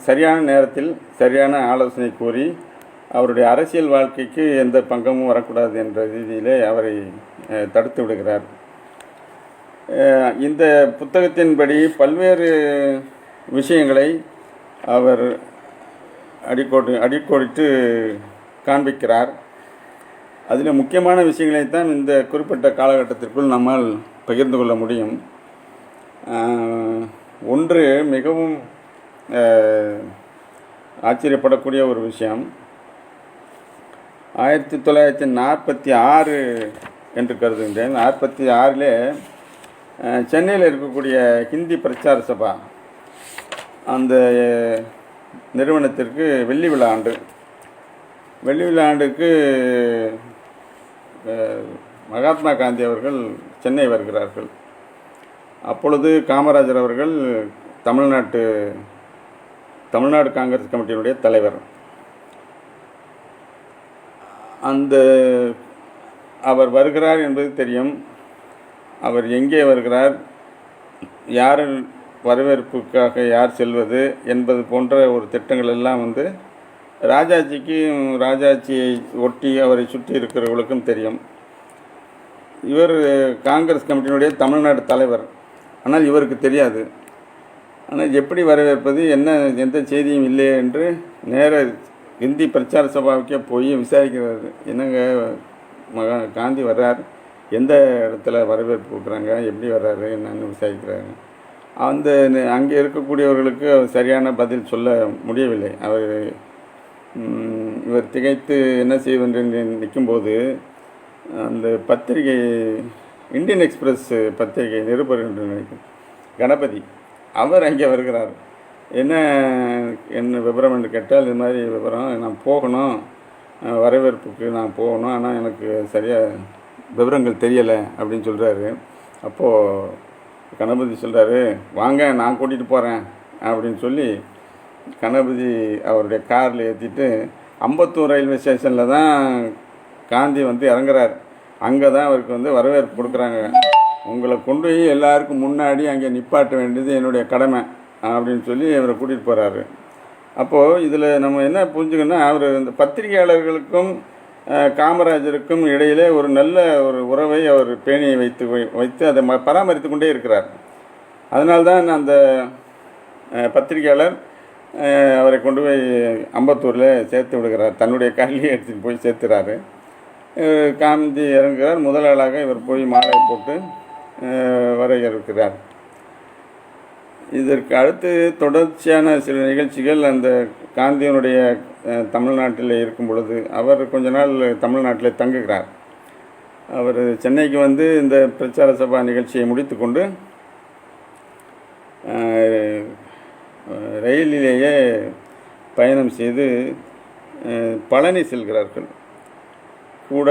சரியான நேரத்தில் சரியான ஆலோசனை கூறி அவருடைய அரசியல் வாழ்க்கைக்கு எந்த பங்கமும் வரக்கூடாது என்ற ரீதியிலே அவரை தடுத்து விடுகிறார். இந்த புத்தகத்தின்படி பல்வேறு விஷயங்களை அவர் அடிக்கோடிட்டு காண்பிக்கிறார். அதில் முக்கியமான விஷயங்களைத்தான் இந்த குறிப்பிட்ட காலகட்டத்திற்குள் நம்மால் பகிர்ந்து கொள்ள முடியும். ஒன்று மிகவும் ஆச்சரியப்படக்கூடிய ஒரு விஷயம், 1946 என்று கருதுகின்றேன். 46 சென்னையில் இருக்கக்கூடிய ஹிந்தி பிரச்சார சபா அந்த நிறுவனத்திற்கு வெள்ளி விழா ஆண்டு. வெள்ளி விழா ஆண்டுக்கு மகாத்மா காந்தி அவர்கள் சென்னை வருகிறார்கள். அப்பொழுது காமராஜர் அவர்கள் தமிழ்நாடு காங்கிரஸ் கமிட்டியினுடைய தலைவர். அவர் வருகிறார் என்பது தெரியும். அவர் எங்கே வருகிறார், யார் வரவேற்புக்காக யார் செல்வது என்பது போன்ற ஒரு திட்டங்கள் எல்லாம் ராஜாஜியை ஒட்டி அவரை சுற்றி இருக்கிறவர்களுக்கும் தெரியும். இவர் காங்கிரஸ் கமிட்டியினுடைய தமிழ்நாடு தலைவர், ஆனால் இவருக்கு தெரியாது. ஆனால் எப்படி வரவேற்பது, எந்த செய்தியும் இல்லை என்று நேர இந்தி பிரச்சார சபாவுக்கே போய் விசாரிக்கிறார். என்னங்க காந்தி வர்றார், எந்த இடத்துல வரவேற்பு கொடுக்குறாங்க, எப்படி வர்றாரு என்னன்னு விசாரிக்கிறாங்க. அங்கே இருக்கக்கூடியவர்களுக்கு சரியான பதில் சொல்ல முடியவில்லை. இவர் திகைத்து என்ன செய்வென்று நிற்கும்போது அந்த பத்திரிகை இந்தியன் எக்ஸ்பிரஸ் பத்திரிகை நிருபர் என்று நினைக்கும் கணபதி அவர் அங்கே வருகிறார். என்ன விவரம் என்று கேட்டால், இது மாதிரி விவரம், நான் போகணும், வரவேற்புக்கு நான் போகணும், ஆனால் எனக்கு சரியாக விவரங்கள் தெரியலை அப்படின்னு சொல்கிறாரு. அப்போது கணபதி சொல்கிறாரு, வாங்க நான் கூட்டிகிட்டு போகிறேன் அப்படின்னு சொல்லி கணபதி அவருடைய காரில் ஏற்றிட்டு அம்பத்தூர் ரயில்வே ஸ்டேஷனில் தான் காந்தி இறங்குறார். அங்கே தான் அவருக்கு வரவேற்பு கொடுக்குறாங்க. உங்களை கொண்டு போய் எல்லாருக்கும் முன்னாடி அங்கே நிப்பாட்ட வேண்டியது என்னுடைய கடமை அப்படின்னு சொல்லி அவரை கூட்டிகிட்டு போகிறாரு. அப்போது இதில் நம்ம என்ன புரிஞ்சுக்கணும்னா, அவர் இந்த பத்திரிகையாளர்களுக்கும் காமராஜருக்கும் இடையிலே ஒரு நல்ல ஒரு உறவை அவர் பேணியை வைத்து அதை பராமரித்து கொண்டே இருக்கிறார். அதனால்தான் அந்த பத்திரிகையாளர் அவரை கொண்டு போய் அம்பத்தூரில் சேர்த்து விடுகிறார். தன்னுடைய காலையை எடுத்துகிட்டு போய் சேர்த்துறாரு. காந்தி இறங்குகிறார். முதல் ஆளாக இவர் போய் மாலை போட்டு வரவேற்கிறார். இதற்கு அடுத்து தொடர்ச்சியான சில நிகழ்ச்சிகள் அந்த காந்தியினுடைய தமிழ்நாட்டில் இருக்கும் பொழுது அவர் கொஞ்ச நாள் தமிழ்நாட்டில் தங்குகிறார். அவர் சென்னைக்கு இந்த பிரச்சார சபா நிகழ்ச்சியை முடித்து கொண்டு ரயிலிலேயே பயணம் செய்து பழனி செல்கிறார்கள். கூட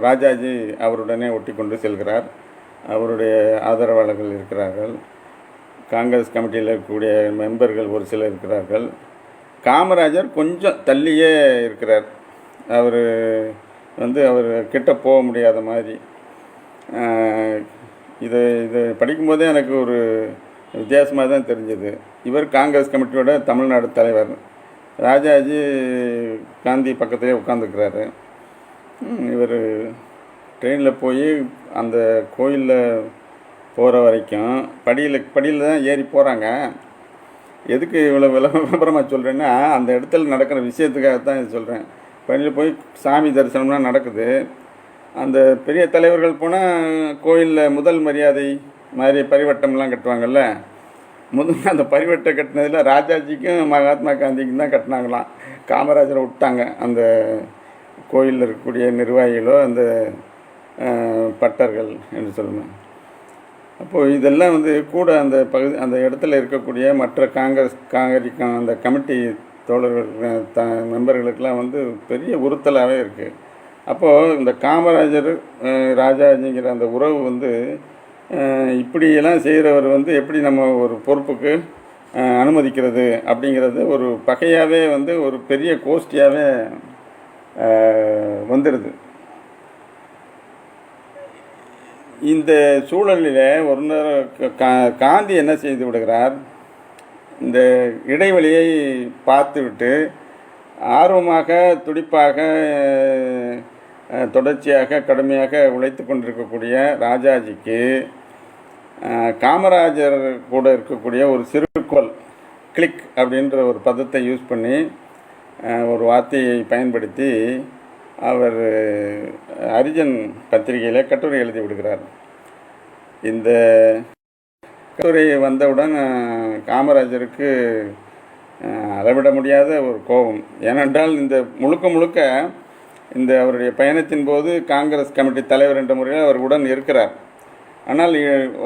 ராஜாஜி அவருடனே ஒட்டி கொண்டு செல்கிறார். அவருடைய ஆதரவாளர்கள் இருக்கிறார்கள். காங்கிரஸ் கமிட்டியில் இருக்கக்கூடிய மெம்பர்கள் ஒரு சிலர் இருக்கிறார்கள். காமராஜர் கொஞ்சம் தள்ளியே இருக்கிறார். அவர் அவர் கிட்ட போக முடியாத மாதிரி. இது படிக்கும்போதே எனக்கு ஒரு வித்தியாசமாக தான் தெரிஞ்சது. இவர் காங்கிரஸ் கமிட்டியோட தமிழ்நாடு தலைவர். ராஜாஜி காந்தி பக்கத்திலே உட்காந்துக்கிறாரு. இவர் ட்ரெயினில் போய் அந்த கோயிலில் போகிற வரைக்கும் படியில் தான் ஏறி போகிறாங்க. எதுக்கு இவ்வளோ விளம்பரமாக சொல்கிறேன்னா, அந்த இடத்துல நடக்கிற விஷயத்துக்காகத்தான் இது சொல்கிறேன். படியில் போய் சாமி தரிசனம்லாம் நடக்குது. அந்த பெரிய தலைவர்கள் போனால் கோயிலில் முதல் மரியாதை மாதிரி பரிவட்டம்லாம் கட்டுவாங்கள்ல, முதல்ல அந்த பரிவட்டை கட்டினதில் ராஜாஜிக்கும் மகாத்மா காந்திக்கும் தான் கட்டினாங்களாம். காமராஜரை விட்டாங்க. அந்த கோயிலில் இருக்கக்கூடிய நிர்வாகிகளோ அந்த பட்டர்கள் என்று சொல்லணும். அப்போது இதெல்லாம் வந்து கூட அந்த அந்த இடத்துல இருக்கக்கூடிய மற்ற காங்கிரஸ் அந்த கமிட்டி தோழர்கள் மெம்பர்களுக்கெல்லாம் வந்து பெரிய உறுத்தலாகவே இருக்குது. அப்போது இந்த காமராஜர் ராஜாஜிங்கிற அந்த உறவு வந்து இப்படியெல்லாம் செய்கிறவர் வந்து எப்படி நம்ம ஒரு பொறுப்புக்கு அனுமதிக்கிறது அப்படிங்கிறது ஒரு பகையாகவே வந்து ஒரு பெரிய கோஷ்டியாகவே வந்துடுது. இந்த சூழலில் ஒரு நேரம் காந்தி என்ன செய்து விடுகிறார், இந்த இடைவெளியை பார்த்துவிட்டு ஆர்வமாக துடிப்பாக தொடர்ச்சியாக கடுமையாக உழைத்து கொண்டிருக்கக்கூடிய ராஜாஜிக்கு காமராஜர் கூட இருக்கக்கூடிய ஒரு சிறுகோள் கிளிக் அப்படின்ற ஒரு பதத்தை யூஸ் பண்ணி ஒரு வார்த்தையை பயன்படுத்தி அவர் ஹரிஜன் பத்திரிகையில் கட்டுரை எழுதி விடுகிறார். இந்த கட்டுரை வந்தவுடன் காமராஜருக்கு அளவிட முடியாத ஒரு கோபம். ஏனென்றால் இந்த முழுக்க இந்த அவருடைய பயணத்தின் போது காங்கிரஸ் கமிட்டி தலைவர் என்ற முறையில் அவர் உடன் இருக்கிறார். ஆனால்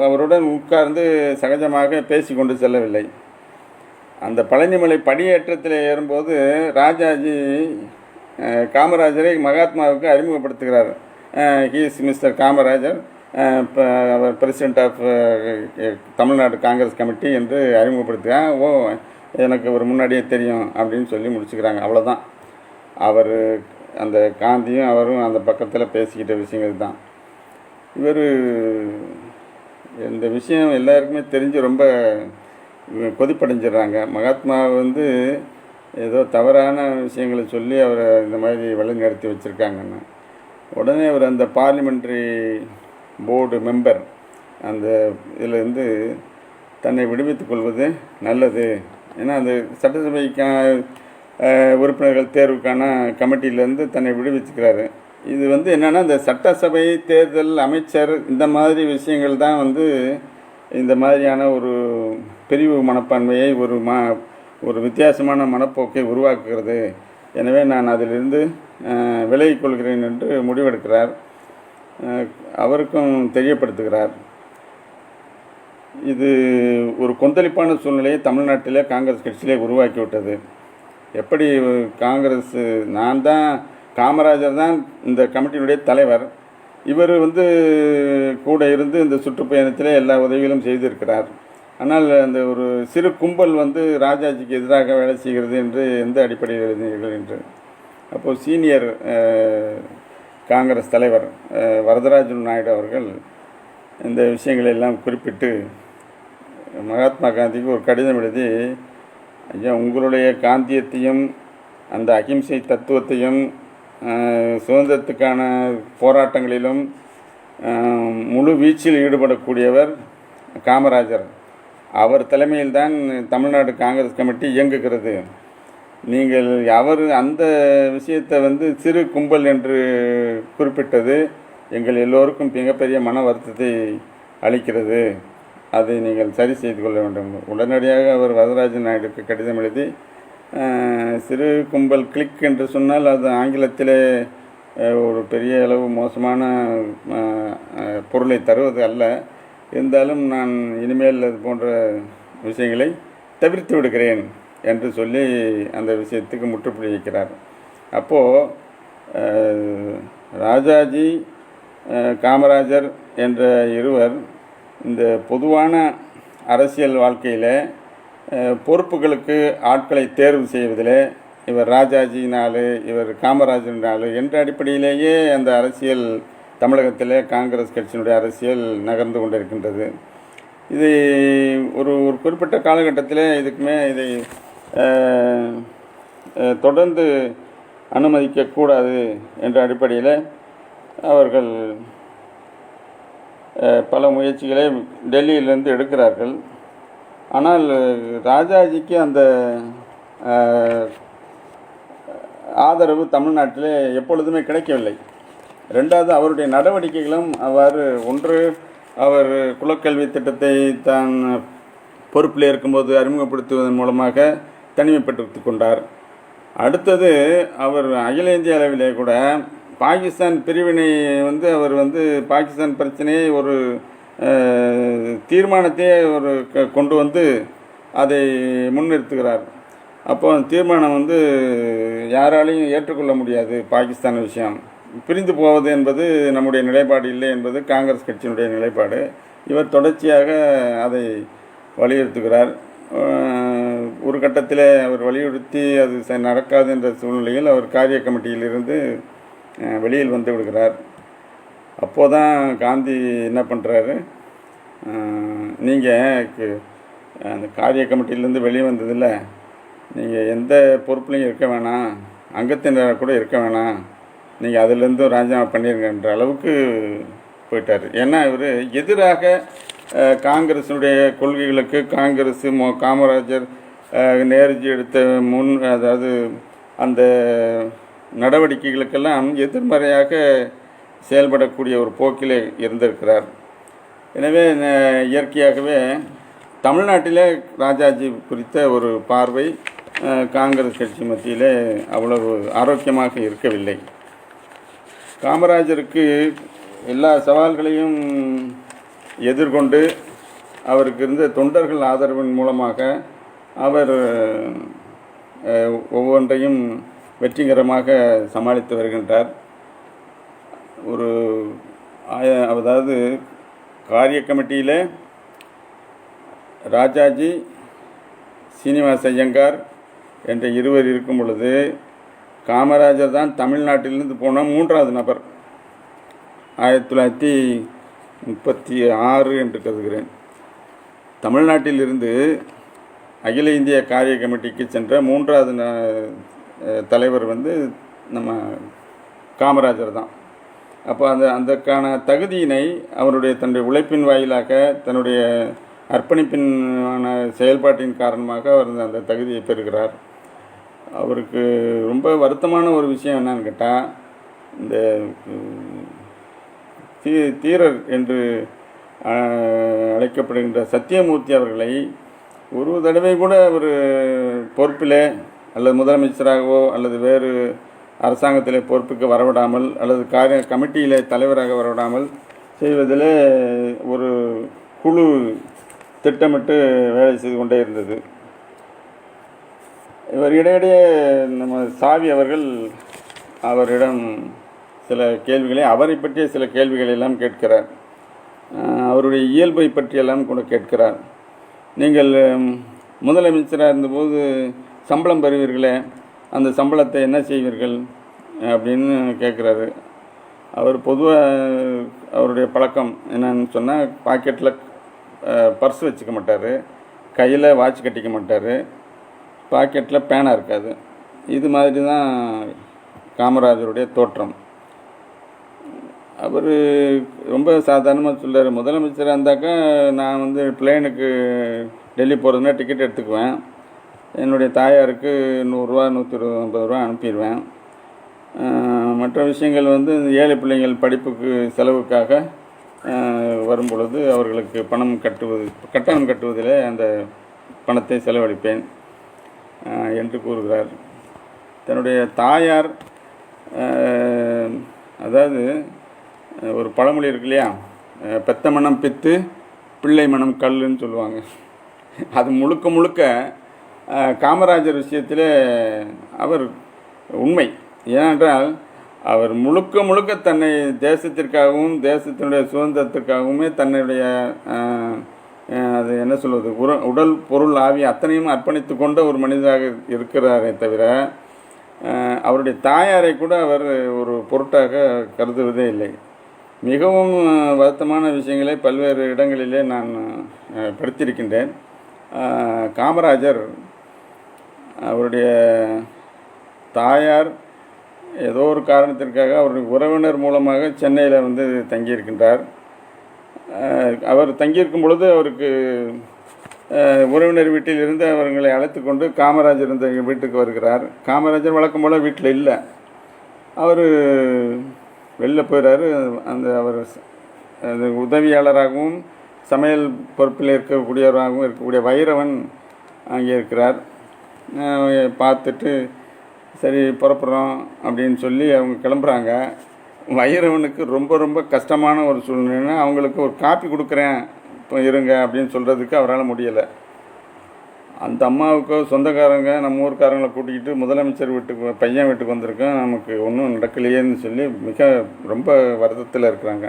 அவருடன் உட்கார்ந்து சகஜமாக பேசி கொண்டு செல்லவில்லை. அந்த பழனிமலை படியேற்றத்தில் ஏறும்போது ராஜாஜி காமராஜரை மகாத்மாவுக்கு அறிமுகப்படுத்துகிறார். ஹி இஸ் மிஸ்டர் காமராஜர், அவர் president of Tamil Nadu Congress committee என்று அறிமுகப்படுத்துகிறார். ஓ, எனக்கு ஒரு முன்னாடியே தெரியும் அப்படின்னு சொல்லி முடிச்சுக்கிறாங்க. அவ்வளோதான். அவர் அந்த காந்தியும் அவரும் அந்த பக்கத்தில் பேசிக்கிட்ட விஷயங்கள் தான். இவர் இந்த விஷயம் எல்லாருக்குமே தெரிஞ்சு ரொம்ப கொதிப்படைஞ்சிடுறாங்க. மகாத்மா வந்து ஏதோ தவறான விஷயங்களை சொல்லி அவரை இந்த மாதிரி வழி நடத்தி வச்சுருக்காங்கன்னு உடனே அவர் அந்த பார்லிமெண்ட்ரி போர்டு மெம்பர் அந்த இதிலேருந்து தன்னை விடுவித்துக் கொள்வது நல்லது. ஏன்னா அந்த சட்டசபைக்கான உறுப்பினர்கள் தேர்வுக்கான கமிட்டியிலேருந்து தன்னை விடுவிச்சுக்கிறாரு. இது வந்து என்னென்னா இந்த சட்டசபை தேர்தல் அமைச்சர் இந்த மாதிரி விஷயங்கள் தான் வந்து இந்த மாதிரியான ஒரு பிரிவு மனப்பான்மையை ஒரு வித்தியாசமான மனப்போக்கை உருவாக்குகிறது. எனவே நான் அதிலிருந்து விலகிக் கொள்கிறேன் என்று முடிவெடுக்கிறார். அவருக்கும் தெரியப்படுத்துகிறார். இது ஒரு கொந்தளிப்பான சூழ்நிலையை தமிழ்நாட்டிலே காங்கிரஸ் கட்சியிலே உருவாக்கிவிட்டது. எப்படி காங்கிரஸ் நான் தான் காமராஜர் தான் இந்த கமிட்டியினுடைய தலைவர், இவர் வந்து கூட இருந்து இந்த சுற்றுப்பயணத்தில் எல்லா உதவிகளும் செய்திருக்கிறார். ஆனால் அந்த ஒரு சிறு கும்பல் வந்து ராஜாஜிக்கு எதிராக வேலை செய்கிறது என்று எந்த அடிப்படையில் எழுதினீர்கள் என்று. அப்போது சீனியர் காங்கிரஸ் தலைவர் வரதராஜன் நாயுடு அவர்கள் இந்த விஷயங்களை எல்லாம் குறிப்பிட்டு மகாத்மா காந்திக்கு ஒரு கடிதம் எழுதி, ஐயா, உங்களுடைய காந்தியத்தையும் அந்த அகிம்சை தத்துவத்தையும் சுதந்திரத்துக்கான போராட்டங்களிலும் முழு வீச்சில் ஈடுபடக்கூடியவர் காமராஜர். அவர் தலைமையில்தான் தமிழ்நாடு காங்கிரஸ் கமிட்டி இயங்குகிறது. நீங்கள் அவர் அந்த விஷயத்தை வந்து சிறு கும்பல் என்று குறிப்பிட்டது எங்கள் எல்லோருக்கும் மிகப்பெரிய மன வருத்தத்தை அளிக்கிறது. அதை நீங்கள் சரி செய்து கொள்ள வேண்டும். உடனடியாக அவர் வரதராஜன் நாயுடுக்கு கடிதம் எழுதி, சிறு கும்பல் கிளிக் என்று சொன்னால் அது ஆங்கிலத்திலே ஒரு பெரிய அளவு மோசமான பொருளை தருவது அல்ல, இருந்தாலும் நான் இனிமேல் அது போன்ற விஷயங்களை தவிர்த்து விடுகிறேன் என்று சொல்லி அந்த விஷயத்துக்கு முற்றுப்புள்ளி வைக்கிறார். அப்போது ராஜாஜி காமராஜர் என்ற இருவர் இந்த பொதுவான அரசியல் வாழ்க்கையில் பொறுப்புகளுக்கு ஆட்களை தேர்வு செய்வதில் இவர் ராஜாஜினால் இவர் காமராஜரினால் என்ற அடிப்படையிலேயே அந்த அரசியல் தமிழகத்தில் காங்கிரஸ் கட்சியினுடைய அரசியல் நகர்ந்து கொண்டிருக்கின்றது. இது ஒரு குறிப்பிட்ட காலகட்டத்தில் இதுக்குமே இதை தொடர்ந்து அனுமதிக்கக்கூடாது என்ற அடிப்படையில் அவர்கள் பல முயற்சிகளை டெல்லியிலிருந்து எடுக்கிறார்கள். ஆனால் ராஜாஜிக்கு அந்த ஆதரவு தமிழ்நாட்டில் எப்பொழுதுமே கிடைக்கவில்லை. ரெண்டாவது, அவருடைய நடவடிக்கைகளும் அவ்வாறு ஒன்று அவர் குலக்கல்வி திட்டத்தை தான் பொறுப்பில் இருக்கும்போது அறிமுகப்படுத்துவதன் மூலமாக தனிமைப்படுத்தி கொண்டார். அடுத்தது அவர் அகில இந்திய அளவிலே கூட பாகிஸ்தான் பிரிவினை அவர் பாகிஸ்தான் பிரச்சனையை ஒரு தீர்மானத்தையே கொண்டு வந்து அதை முன்னிறுத்துகிறார். அப்போ அந்த தீர்மானம் யாராலையும் ஏற்றுக்கொள்ள முடியாது. பாகிஸ்தான் விஷயம் பிரிந்து போவது என்பது நம்முடைய நிலைப்பாடு இல்லை என்பது காங்கிரஸ் கட்சியினுடைய நிலைப்பாடு. இவர் தொடர்ச்சியாக அதை வலியுறுத்துகிறார். ஒரு கட்டத்தில் அவர் வலியுறுத்தி அது நடக்காது என்ற சூழ்நிலையில் அவர் காரிய கமிட்டியிலிருந்து வெளியில் வந்து விடுகிறார். அப்போதான் காந்தி என்ன பண்ணுறாரு, நீங்கள் அந்த காரிய கமிட்டியிலேருந்து வெளியே வந்ததில்லை, நீங்கள் எந்த பொறுப்புலையும் இருக்க வேணாம், அங்கத்தினராக கூட இருக்க வேணாம், நீங்கள் அதிலேருந்து ராஜினாமா பண்ணிருங்கன்ற அளவுக்கு போயிட்டார். ஏன்னா இவர் எதிராக காங்கிரஸினுடைய கொள்கைகளுக்கு காங்கிரஸ் காமராஜர் நேருஜி எடுத்த அதாவது அந்த நடவடிக்கைகளுக்கெல்லாம் எதிர்மறையாக செயல்படக்கூடிய ஒரு போக்கிலே இருந்திருக்கிறார். எனவே இயற்கையாகவே தமிழ்நாட்டிலே ராஜாஜி குறித்த ஒரு பார்வை காங்கிரஸ் கட்சி மத்தியிலே அவ்வளவு ஆரோக்கியமாக இருக்கவில்லை. காமராஜருக்கு எல்லா சவால்களையும் எதிர்கொண்டு அவருக்கு இருந்த தொண்டர்கள் ஆதரவின் மூலமாக அவர் ஒவ்வொன்றையும் வெற்றிகரமாக சமாளித்து வருகின்றார். அதாவது காரிய கமிட்டியில் ராஜாஜி, சீனிவாச ஐயங்கார் என்ற இருவர் இருக்கும் பொழுது காமராஜர் தான் தமிழ்நாட்டிலிருந்து போன மூன்றாவது நபர். 1936 என்று கருதுகிறேன். தமிழ்நாட்டிலிருந்து அகில இந்திய காரிய கமிட்டிக்கு சென்ற மூன்றாவது தலைவர் நம்ம காமராஜர் தான். அப்போ அதற்கான தகுதியினை அவருடைய தன்னுடைய உழைப்பின் வாயிலாக தன்னுடைய அர்ப்பணிப்பின் செயல்பாட்டின் காரணமாக அவர் அந்த தகுதியை பெறுகிறார். அவருக்கு ரொம்ப வருத்தமான ஒரு விஷயம் என்னன்னு கேட்டால், இந்த தீரர் என்று அழைக்கப்படுகின்ற சத்தியமூர்த்தி அவர்களை ஒரு தடவை கூட ஒரு பொறுப்பில் அல்லது முதலமைச்சராகவோ அல்லது வேறு அரசாங்கத்திலே பொறுப்புக்கு வரவிடாமல் அல்லது காரிய கமிட்டியிலே தலைவராக வரவிடாமல் செய்வதில் ஒரு குழு திட்டமிட்டு வேலை செய்து கொண்டே இருந்தது. இவர் இடையிடையே நம்ம சாவி அவர்கள் அவரிடம் சில கேள்விகளை, அவரை பற்றிய சில கேள்விகளை எல்லாம் கேட்கிறார். அவருடைய இயல்பை பற்றியெல்லாம் கூட கேட்கிறார். நீங்கள் முதலமைச்சராக இருந்தபோது சம்பளம் பெறுவீர்களே, அந்த சம்பளத்தை என்ன செய்வீர்கள் அப்படின்னு கேட்குறாரு. அவர் பொதுவாக அவருடைய பழக்கம் என்னன்னு சொன்னால், பாக்கெட்டில் பர்ஸ் வச்சுக்க மாட்டார், கையில் வாட்ச் கட்டிக்க மாட்டார், பாக்கெட்டில் பேனா இருக்காது. இது மாதிரி தான் காமராஜருடைய தோற்றம். அவர் ரொம்ப சாதாரணமாக சொல்கிறார், முதலமைச்சராக இருந்தாக்கா நான் பிளேனுக்கு டெல்லி போகிறதுனா டிக்கெட் எடுத்துக்குவேன், என்னுடைய தாயாருக்கு 100 ரூபா 150 ரூபா அனுப்பிடுவேன், மற்ற விஷயங்கள் ஏழை பிள்ளைங்கள் படிப்புக்கு செலவுக்காக வரும் பொழுது அவர்களுக்கு கட்டணம் கட்டுவதில் அந்த பணத்தை செலவழிப்பேன் என்று கூறுகிறார். தன்னுடைய தாயார், அதாவது ஒரு பழமொழி இருக்கு இல்லையா, பெத்த மனம் பித்து பிள்ளை மனம் கல்லுன்னு சொல்லுவாங்க. அது முழுக்க முழுக்க காமராஜர் விஷயத்தில் அவர் உண்மை. ஏனென்றால் அவர் முழுக்க முழுக்க தன்னை தேசத்திற்காகவும் தேசத்தினுடைய சுதந்திரத்திற்காகவுமே தன்னுடைய அது என்ன சொல்வது, உடல் பொருள் ஆவி அத்தனையும் அர்ப்பணித்து கொண்ட ஒரு மனிதராக இருக்கிறாரே தவிர அவருடைய தாயாரை கூட அவர் ஒரு பொருட்டாக கருதுவதே இல்லை. மிகவும் வருத்தமான விஷயங்களை பல்வேறு இடங்களிலே நான் படித்திருக்கின்றேன். காமராஜர் அவருடைய தாயார் ஏதோ ஒரு காரணத்திற்காக அவருடைய உறவினர் மூலமாக சென்னையில் தங்கியிருக்கின்றார். அவர் தங்கியிருக்கும் பொழுது அவருக்கு உறவினர் வீட்டில் இருந்து அவர்களை அழைத்து கொண்டு காமராஜர் இருந்த வீட்டுக்கு வருகிறார். காமராஜர் வழக்கம் போல் வீட்டில் இல்லை, அவர் வெளில போயிறாரு. அவர் உதவியாளராகவும் சமையல் பொறுப்பில் இருக்கக்கூடியவராகவும் இருக்கக்கூடிய வைரவன் அங்கே இருக்கிறார். பார்த்துட்டு சரி புறப்படுறோம் அப்படின்னு சொல்லி அவங்க கிளம்புறாங்க. வைரவனுக்கு ரொம்ப ரொம்ப கஷ்டமான ஒரு சூழ்நிலைன்னா அவங்களுக்கு ஒரு காப்பி கொடுக்குறேன் இப்போ இருங்க அப்படின்னு சொல்கிறதுக்கு அவரால் முடியலை. அந்த அம்மாவுக்கோ சொந்தக்காரங்க நம்ம ஊருக்காரங்களை கூட்டிக்கிட்டு முதலமைச்சர் வீட்டுக்கு பையன் வீட்டுக்கு வந்திருக்கோம், நமக்கு ஒன்றும் நடக்கலையேன்னு சொல்லி மிக ரொம்ப வருத்தத்தில் இருக்கிறாங்க.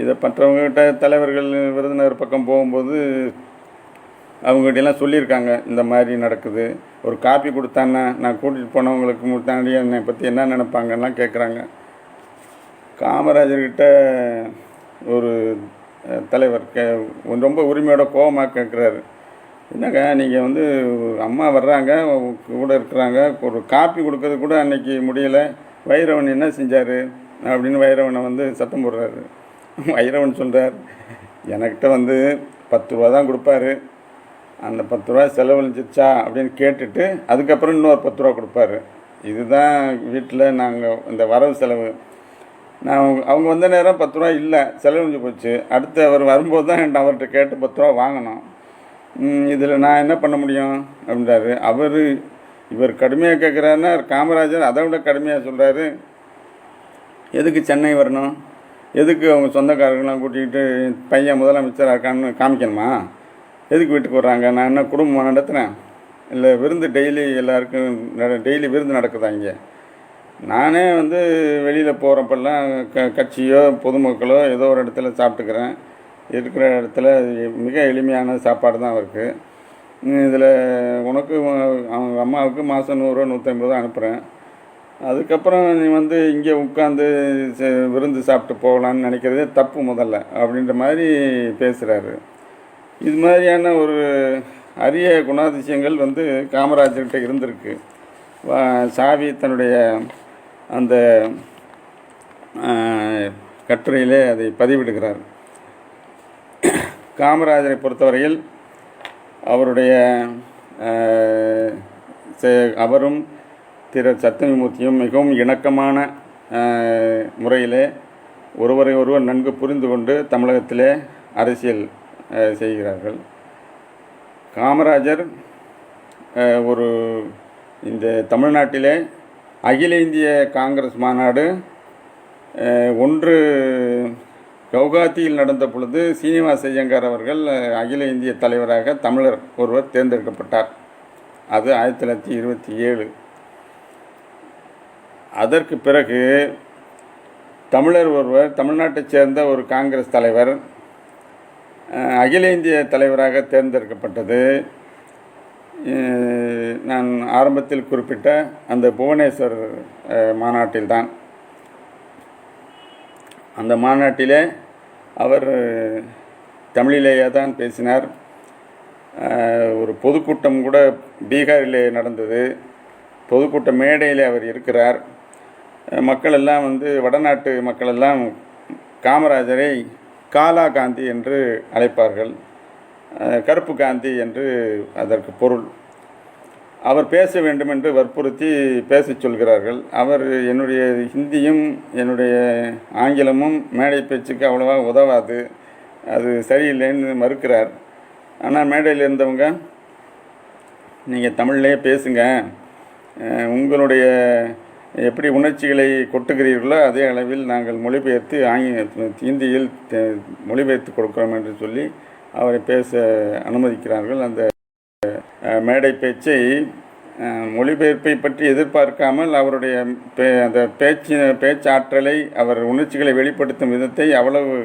இதை மற்றவங்ககிட்ட தலைவர்கள் விருதுநகர் பக்கம் போகும்போது அவங்ககிட்டலாம் சொல்லியிருக்காங்க, இந்த மாதிரி நடக்குது, ஒரு காப்பி கொடுத்தான்னா நான் கூட்டிகிட்டு போனவங்களுக்கு முன்னாடி என்னை பற்றி என்ன நினைப்பாங்கலாம் கேட்குறாங்க. காமராஜர்கிட்ட ஒரு தலைவர் ரொம்ப உரிமையோட கோபமாக கேட்குறாரு, என்னங்க நீங்கள் வந்து அம்மா வர்றாங்க கூட இருக்கிறாங்க, ஒரு காப்பி கொடுக்கறது கூட அன்றைக்கி முடியலை, வைரவன் என்ன செஞ்சார் அப்படின்னு வைரவனை வந்து சத்தம் போடுறாரு. வைரவன் சொல்கிறார், எனக்கிட்ட வந்து 10 ரூபா தான் கொடுப்பாரு, அந்த 10 ரூபா செலவழிஞ்சிச்சா அப்படின்னு கேட்டுட்டு அதுக்கப்புறம் இன்னொரு 10 ரூபா கொடுப்பாரு. இதுதான் வீட்டில் நாங்கள் இந்த வரவு செலவு. நான் அவங்க வந்த நேரம் 10 ரூபா இல்லை, செலவழிஞ்சு போச்சு. அடுத்து அவர் வரும்போது தான் என்கிட்ட அவர்கிட்ட கேட்டு 10 ரூபா வாங்கணும். இதில் நான் என்ன பண்ண முடியும் அப்படின்றாரு. இவர் கடுமையாக கேட்குறாருன்னா காமராஜர் அதை விட கடுமையாக சொல்கிறாரு. எதுக்கு சென்னை வரணும், எதுக்கு அவங்க சொந்தக்காரர்கள்லாம் கூட்டிகிட்டு பையன் முதலமைச்சர் இருக்கான்னு காமிக்கணுமா, எதுக்கு வீட்டுக்கு வர்றாங்க, நான் என்ன குடும்பம் நடத்துகிறேன், இல்லை விருந்து டெய்லி எல்லாருக்கும் டெய்லி விருந்து நடக்குதா இங்கே, நானே வந்து வெளியில் போகிறப்பெல்லாம் கட்சியோ பொதுமக்களோ ஏதோ ஒரு இடத்துல சாப்பிட்டுக்கிறேன், இருக்கிற இடத்துல மிக எளிமையான சாப்பாடு தான் அவருக்கு. இதில் உனக்கு அவங்க அம்மாவுக்கு மாதம் 100 ரூபா 150 ரூபா அனுப்புகிறேன், அதுக்கப்புறம் நீ வந்து இங்கே உட்காந்து விருந்து சாப்பிட்டு போகலான்னு நினைக்கிறதே தப்பு முதல்ல அப்படின்ற மாதிரி பேசுகிறாரு. இது மாதிரியான ஒரு அரிய குணாதிசயங்கள் வந்து காமராஜர்கிட்ட இருந்திருக்கு. சாவி தன்னுடைய அந்த கட்டுரையிலே அதை பதிவிடுகிறார். காமராஜரை பொறுத்தவரையில் அவருடைய அவரும் திரு சத்தியமூர்த்தியும் மிகவும் இணக்கமான முறையிலே ஒருவரை ஒருவர் நன்கு புரிந்து கொண்டு தமிழகத்திலே அரசியல் செய்கிறார்கள். காமராஜர் ஒரு இந்த தமிழ்நாட்டிலே அகில இந்திய காங்கிரஸ் மாநாடு ஒன்று கவுகாத்தியில் நடந்த பொழுது சீனிவாச ஐயங்கார் அவர்கள் அகில இந்திய தலைவராக தமிழர் ஒருவர் தேர்ந்தெடுக்கப்பட்டார். அது 1927. அதற்கு பிறகு தமிழர் ஒருவர், தமிழ்நாட்டைச் சேர்ந்த ஒரு காங்கிரஸ் தலைவர் அகில இந்திய தலைவராக தேர்ந்தெடுக்கப்பட்டது நான் ஆரம்பத்தில் குறிப்பிட்ட அந்த புவனேஸ்வர் மாநாட்டில்தான். அந்த மாநாட்டிலே அவர் தமிழிலேயே தான் பேசினார். ஒரு பொதுக்கூட்டம் கூட பீகாரிலே நடந்தது. பொதுக்கூட்ட மேடையில் அவர் இருக்கிறார். மக்கள் எல்லாம் வந்து வடநாட்டு மக்கள் எல்லாம் காமராஜரை காலா காந்தி என்று அழைப்பார்கள், கருப்பு காந்தி என்று அதற்கு பொருள். அவர் பேச வேண்டும் என்று வற்புறுத்தி பேச சொல்கிறார்கள். அவர் என்னுடைய ஹிந்தியும் என்னுடைய ஆங்கிலமும் மேடை பேச்சுக்கு அவ்வளோவா உதவாது, அது சரியில்லைன்னு மறுக்கிறார். ஆனால் மேடையில் இருந்தவங்க, நீங்கள் தமிழ்லேயே பேசுங்க, உங்களுடைய எப்படி உணர்ச்சிகளை கொட்டுகிறீர்களோ அதே அளவில் நாங்கள் மொழிபெயர்த்து ஹிந்தியில் மொழிபெயர்த்து கொடுக்கிறோம் என்று சொல்லி அவரை பேச அனுமதிக்கிறார்கள். அந்த மேடை பேச்சை மொழிபெயர்ப்பை பற்றி எதிர்பார்க்காமல் அவருடைய அந்த பேச்சாற்றலை, அவர் உணர்ச்சிகளை வெளிப்படுத்தும் விதத்தை அவ்வளவு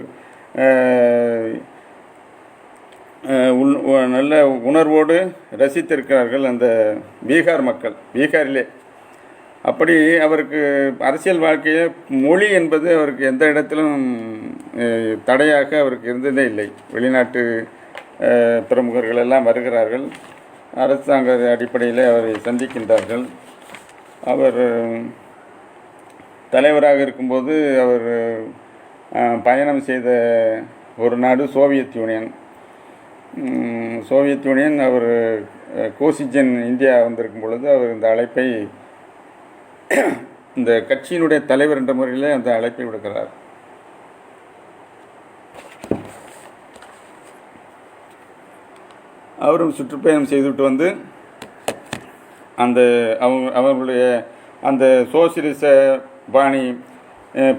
நல்ல உணர்வோடு ரசித்திருக்கிறார்கள் அந்த பீகார் மக்கள். பீகாரிலே அப்படி அவருக்கு அரசியல் வாழ்க்கையில் மொழி என்பது அவருக்கு எந்த இடத்திலும் தடையாக அவருக்கு இருந்ததே இல்லை. வெளிநாட்டு பிரமுகர்கள் எல்லாம் வருகிறார்கள், அரசாங்க அடிப்படையில் அவரை சந்திக்கின்றார்கள். அவர் தலைவராக இருக்கும்போது அவர் பயணம் செய்த ஒரு நாடு சோவியத் யூனியன். சோவியத் யூனியன் அவர் கோசிஜன் இந்தியா வந்திருக்கும் பொழுது அவர் இந்த அழைப்பை, இந்த கட்சியினுடைய தலைவர் என்ற முறையில் அந்த அழைப்பை விடுக்கிறார். அவரும் சுற்றுப்பயணம் செய்துவிட்டு வந்து அந்த அவர்களுடைய அந்த சோசியலிச பாணி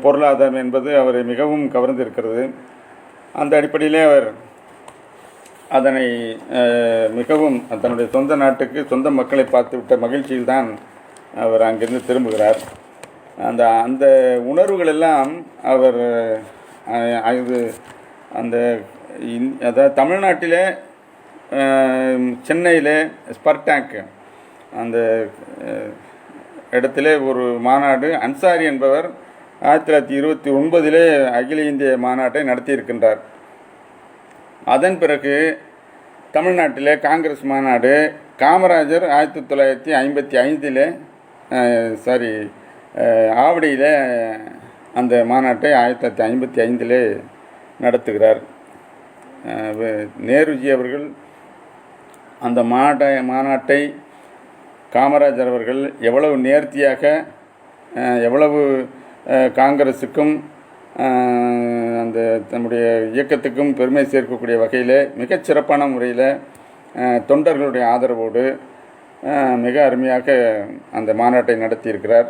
பொருளாதாரம் என்பது அவரை மிகவும் கவர்ந்திருக்கிறது. அந்த அடிப்படையிலே அவர் அதனை மிகவும் தன்னுடைய சொந்த நாட்டுக்கு சொந்த மக்களை பார்த்துவிட்ட மகிழ்ச்சியில்தான் அவர் அங்கிருந்து திரும்புகிறார். அந்த அந்த உணர்வுகள் எல்லாம் அவர் இது அந்த அதாவது தமிழ்நாட்டிலே சென்னையில் ஸ்பர்டாக் அந்த இடத்திலே ஒரு மாநாடு அன்சாரி என்பவர் 1929 அகில இந்திய மாநாட்டை நடத்தியிருக்கின்றார். அதன் பிறகு தமிழ்நாட்டிலே காங்கிரஸ் மாநாடு காமராஜர் 1955 ஆவடியில் அந்த மாநாட்டை 1955 நடத்துகிறார். நேருஜி அவர்கள் அந்த மாநாட்டை காமராஜர் அவர்கள் எவ்வளவு நேர்த்தியாக எவ்வளவு காங்கிரஸுக்கும் அந்த நம்முடைய இயக்கத்துக்கும் பெருமை சேர்க்கக்கூடிய வகையில் மிகச் சிறப்பான முறையில் தொண்டர்களுடைய ஆதரவோடு மிக அருமையாக அந்த மாநாட்டை நடத்தியிருக்கிறார்.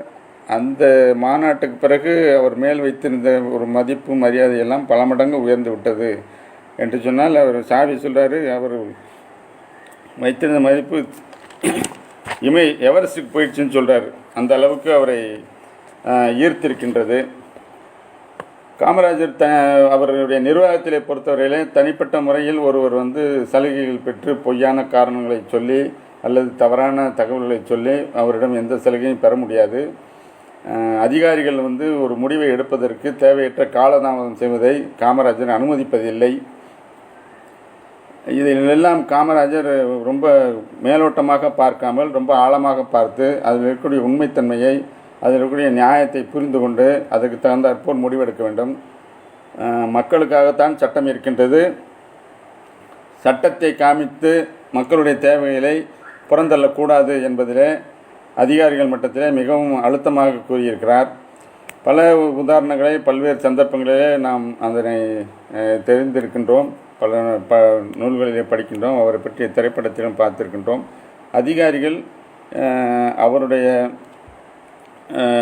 அந்த மாநாட்டுக்கு பிறகு அவர் மேல் வைத்திருந்த ஒரு மதிப்பு மரியாதையெல்லாம் பல மடங்கு உயர்ந்து விட்டது என்று சொன்னால் அவர் சாவி சொல்கிறார். அவர் வைத்திருந்த மதிப்பு எவரெஸ்டுக்கு போயிடுச்சுன்னு சொல்கிறார். அந்த அளவுக்கு அவரை ஈர்த்திருக்கின்றது. காமராஜர் அவருடைய நிர்வாகத்திலே பொறுத்தவரையிலே தனிப்பட்ட முறையில் ஒருவர் சலுகைகள் பெற்று பொய்யான காரணங்களை சொல்லி அல்லது தவறான தகவல்களை சொல்லி அவரிடம் எந்த சலுகையும் பெற முடியாது. அதிகாரிகள் ஒரு முடிவை எடுப்பதற்கு தேவையற்ற காலதாமதம் செய்வதை காமராஜர் அனுமதிப்பதில்லை. இதிலெல்லாம் காமராஜர் ரொம்ப மேலோட்டமாக பார்க்காமல் ரொம்ப ஆழமாக பார்த்து அதில் இருக்கக்கூடிய உண்மைத்தன்மையை அதில் இருக்கக்கூடிய நியாயத்தை புரிந்து கொண்டு அதுக்கு தகுந்தாற்போல் முடிவெடுக்க வேண்டும். மக்களுக்காகத்தான் சட்டம் இருக்கின்றது. சட்டத்தை காமித்து மக்களுடைய தேவைகளை புறந்தள்ளக்கூடாது என்பதிலே அதிகாரிகள் மட்டத்திலே மிகவும் அழுத்தமாக கூறியிருக்கிறார். பல உதாரணங்களை பல்வேறு சந்தர்ப்பங்களிலே நாம் அதனை தெரிந்திருக்கின்றோம். பல நூல்களிலே படிக்கின்றோம். அவரை பற்றிய திரைப்படத்திலும் பார்த்திருக்கின்றோம். அதிகாரிகள் அவருடைய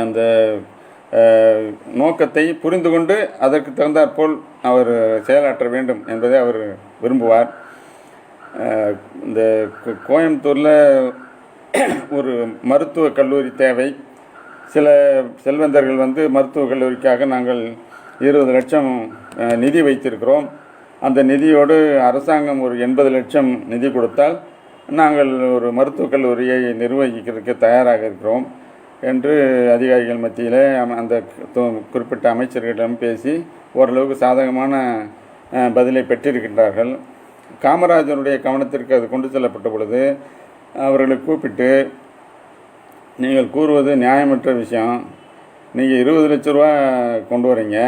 அந்த நோக்கத்தை புரிந்து கொண்டு அதற்கு தகுந்தாற்போல் அவர் செயலாற்ற வேண்டும் என்பதை அவர் விரும்புவார். இந்த கோயம்புத்தூரில் ஒரு மருத்துவக் கல்லூரி தேவை. சில செல்வந்தர்கள் மருத்துவக் கல்லூரிக்காக நாங்கள் 20 லட்சம் நிதி வைத்திருக்கிறோம். அந்த நிதியோடு அரசாங்கம் ஒரு 80 லட்சம் நிதி கொடுத்தால் நாங்கள் ஒரு மருத்துவக் கல்லூரியை நிர்வகிக்கிறதுக்கு தயாராக இருக்கிறோம் என்று அதிகாரிகள் மத்தியில் அந்த குறிப்பிட்ட அமைச்சர்களிடம் பேசி ஓரளவுக்கு சாதகமான பதிலை பெற்றிருக்கின்றார்கள். காமராஜருடைய கவனத்திற்கு அது கொண்டு செல்லப்பட்ட பொழுது அவர்களை கூப்பிட்டு, நீங்கள் கூறுவது நியாயமற்ற விஷயம். நீங்கள் 20 லட்ச ரூபா கொண்டு வரீங்க,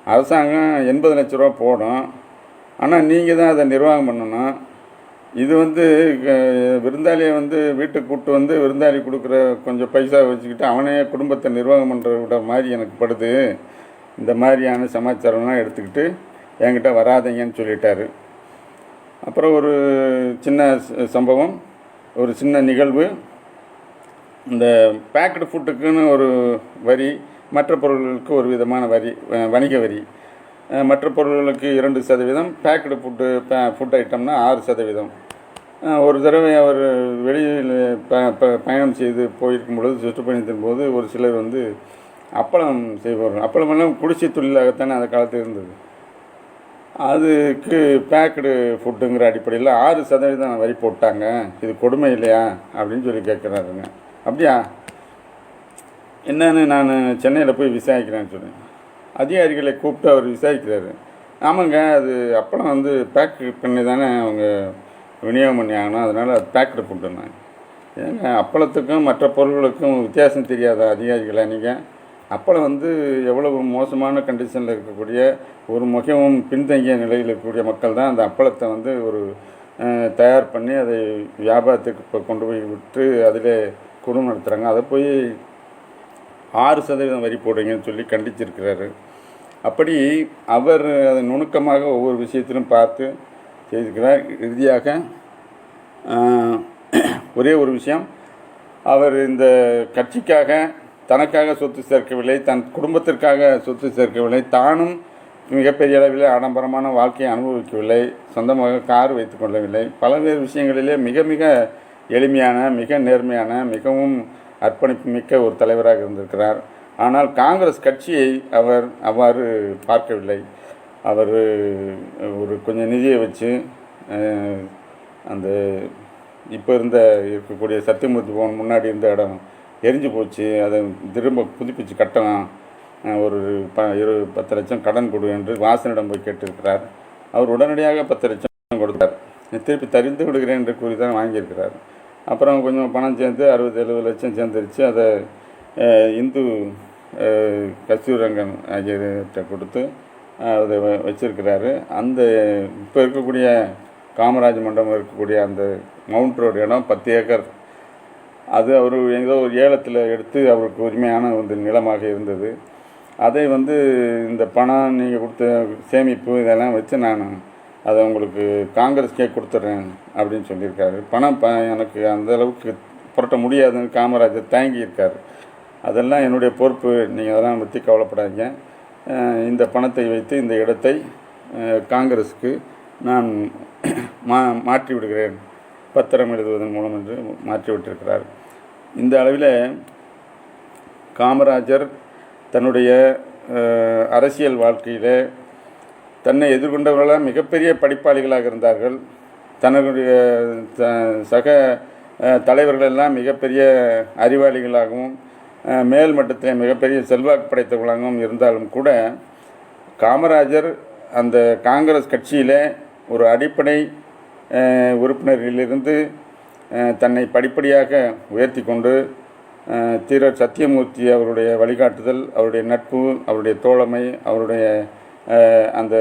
அரசாங்கம் 80 லட்ச ரூபா போடும், ஆனால் நீங்கள் தான் அதை நிர்வாகம் பண்ணணும். இது விருந்தாளியை வீட்டுக்கு கூப்பிட்டு விருந்தாளி கொடுக்குற கொஞ்சம் பைசா வச்சுக்கிட்டு அவனே குடும்பத்தை நிர்வாகம் பண்ணுற மாதிரி எனக்கு படுது. இந்த மாதிரியான சமாச்சாரம்லாம் எடுத்துக்கிட்டு என்கிட்ட வராதீங்கன்னு சொல்லிட்டாரு. அப்புறம் ஒரு சின்ன சம்பவம், ஒரு சின்ன நிகழ்வு. இந்த பேக்கடு ஃபுட்டுக்குன்னு ஒரு வரி, மற்ற பொருள்களுக்கு ஒரு விதமான வரி, வணிக வரி. மற்ற பொருள்களுக்கு 2%, பேக்கடு ஃபுட் ஐட்டம்னா 6%. ஒரு தடவை அவர் வெளியில் பயணம் செய்து போயிருக்கும் பொழுது, சுற்றுப்பயணத்தின் போது ஒரு சிலர் அப்பளம் செய்வார்கள். அப்பளமெல்லாம் குடிசை தொழிலாகத்தானே அந்த காலத்தில் இருந்தது. அதுக்கு பேக்கடு ஃபுட்டுங்கிற அடிப்படையில் 6% வரி போட்டாங்க. இது கொடுமை இல்லையா அப்படின்னு சொல்லி கேட்குறாருங்க. அப்படியா, என்னன்னு நான் சென்னையில் போய் விசாரிக்கிறேன்னு சொன்னேன். அதிகாரிகளை கூப்பிட்டு அவர் விசாரிக்கிறாரு. ஆமாங்க, அது அப்பளம் பேக் பண்ணி தானே அவங்க விநியோகம் பண்ணி ஆகணும், அதனால் அது பேக்கடு ஃபுட்டுன்னாங்க. ஏங்க, அப்பளத்துக்கும் மற்ற பொருள்களுக்கும் வித்தியாசம் தெரியாத அதிகாரிகளை நீங்கள்? அப்பளம் எவ்வளவு மோசமான கண்டிஷனில் இருக்கக்கூடிய ஒரு மிகவும் பின்தங்கிய நிலையில் இருக்கக்கூடிய மக்கள் தான் அந்த அப்பளத்தை ஒரு தயார் பண்ணி அதை வியாபாரத்துக்கு கொண்டு போய் விட்டு அதில் குடும்பம் நடத்துகிறாங்க. அதை போய் 6% வரி போடுறீங்கன்னு சொல்லி கண்டிச்சிருக்கிறாரு. அப்படி அவர் அதை நுணுக்கமாக ஒவ்வொரு விஷயத்திலும் பார்த்து செய்திருக்கிறார். இறுதியாக ஒரே ஒரு விஷயம், அவர் இந்த கட்சிக்காக தனக்காக சொத்து சேர்க்கவில்லை, தன் குடும்பத்திற்காக சொத்து சேர்க்கவில்லை, தானும் மிகப்பெரிய அளவில் ஆடம்பரமான வாழ்க்கையை அனுபவிக்கவில்லை, சொந்தமாக கார் வைத்து கொள்ளவில்லை, பல்வேறு விஷயங்களிலே மிக மிக எளிமையான, மிக நேர்மையான, மிகவும் அர்ப்பணிப்பு மிக்க ஒரு தலைவராக இருந்திருக்கிறார். ஆனால் காங்கிரஸ் கட்சியை அவர் அவ்வாறு பார்க்கவில்லை. அவர் ஒரு கொஞ்சம் நிதியை வச்சு அந்த இப்போ இருக்கக்கூடிய சத்தியமூர்த்தி பவன் முன்னாடி இருந்த இடம் எரிஞ்சு போச்சு, அதை திரும்ப புதுப்பிச்சு கட்டலாம், ஒரு 10 லட்சம் கடன் கொடு என்று வாசனிடம் போய் கேட்டிருக்கிறார். அவர் உடனடியாக 10 லட்சம் கொடுத்தார். திருப்பி தரிந்து விடுகிறேன் என்று கூறி தான் வாங்கியிருக்கிறார். அப்புறம் கொஞ்சம் பணம் சேர்ந்து 60-70 லட்சம் சேர்ந்துருச்சு. அதை இந்து கஸ்தூரங்கன் ஆகியவற்றை கொடுத்து அதை வச்சிருக்கிறாரு. அந்த இப்போ இருக்கக்கூடிய காமராஜ் மண்டபம் இருக்கக்கூடிய அந்த மவுண்ட் ரோடு இடம் 10 ஏக்கர். அது அவர் ஏதோ ஒரு ஏலத்தில் எடுத்து அவருக்கு உரிமையான வந்து நிலமாக இருந்தது. அதை வந்து இந்த பணம் நீங்கள் கொடுத்த சேமிப்பு இதெல்லாம் வச்சு நான் அதை உங்களுக்கு காங்கிரஸ்க்கே கொடுத்துட்றேன் அப்படின்னு சொல்லியிருக்காரு. பணம் எனக்கு அந்த அளவுக்கு புரட்ட முடியாதுன்னு காமராஜர் தாங்கியிருக்கார். அதெல்லாம் என்னுடைய பொறுப்பு, நீங்கள் அதெல்லாம் பற்றி கவலைப்படாதீங்க, இந்த பணத்தை வைத்து இந்த இடத்தை காங்கிரஸுக்கு நான் மாற்றி விடுகிறேன், பத்திரம் எழுதுவதன் மூலம் என்று மாற்றி விட்டிருக்கிறார். இந்த அளவில் காமராஜர் தன்னுடைய அரசியல் வாழ்க்கையில் தன்னை எதிர்கொண்டவர்களாக மிகப்பெரிய படிப்பாளிகளாக இருந்தார்கள். தன்னுடைய சக தலைவர்களெல்லாம் மிகப்பெரிய அறிவாளிகளாகவும் மேல் மட்டத்தில் மிகப்பெரிய செல்வாக்கு படைத்தவர்களாகவும் இருந்தாலும் கூட காமராஜர் அந்த காங்கிரஸ் கட்சியில் ஒரு அடிப்படை உறுப்பினர்களிலிருந்து தன்னை படிப்படியாக உயர்த்தி கொண்டு தீரர் சத்தியமூர்த்தி அவருடைய வழிகாட்டுதல், அவருடைய நட்பு, அவருடைய தோழமை, அவருடைய அந்த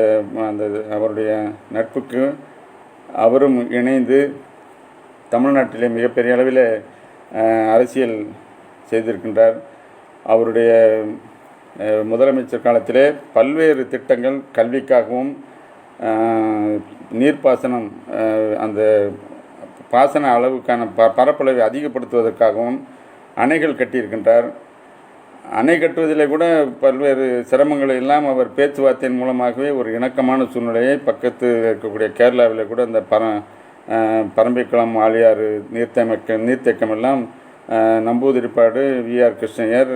அந்த அவருடைய நட்புக்கு அவரும் இணைந்து தமிழ்நாட்டிலே மிகப்பெரிய அளவில் அரசியல் செய்திருக்கின்றார். அவருடைய முதலமைச்சர் காலத்திலே பல்வேறு திட்டங்கள் கல்விக்காகவும் நீர்ப்பாசனம் அந்த பாசன அளவுக்கான பரப்பளவை அதிகப்படுத்துவதற்காகவும் அணைகள் கட்டியிருக்கின்றார். அணை கட்டுவதிலே கூட பல்வேறு சிரமங்களை எல்லாம் அவர் பேச்சுவார்த்தையின் மூலமாகவே ஒரு இணக்கமான சூழ்நிலையை பக்கத்து இருக்கக்கூடிய கேரளாவில் கூட இந்த பரம்பிக்குளம் ஆழியாறு நீர்த்தேக்கம் எல்லாம் நம்பூதிரிப்பாடு, வி.ஆர். கிருஷ்ணய்யர்,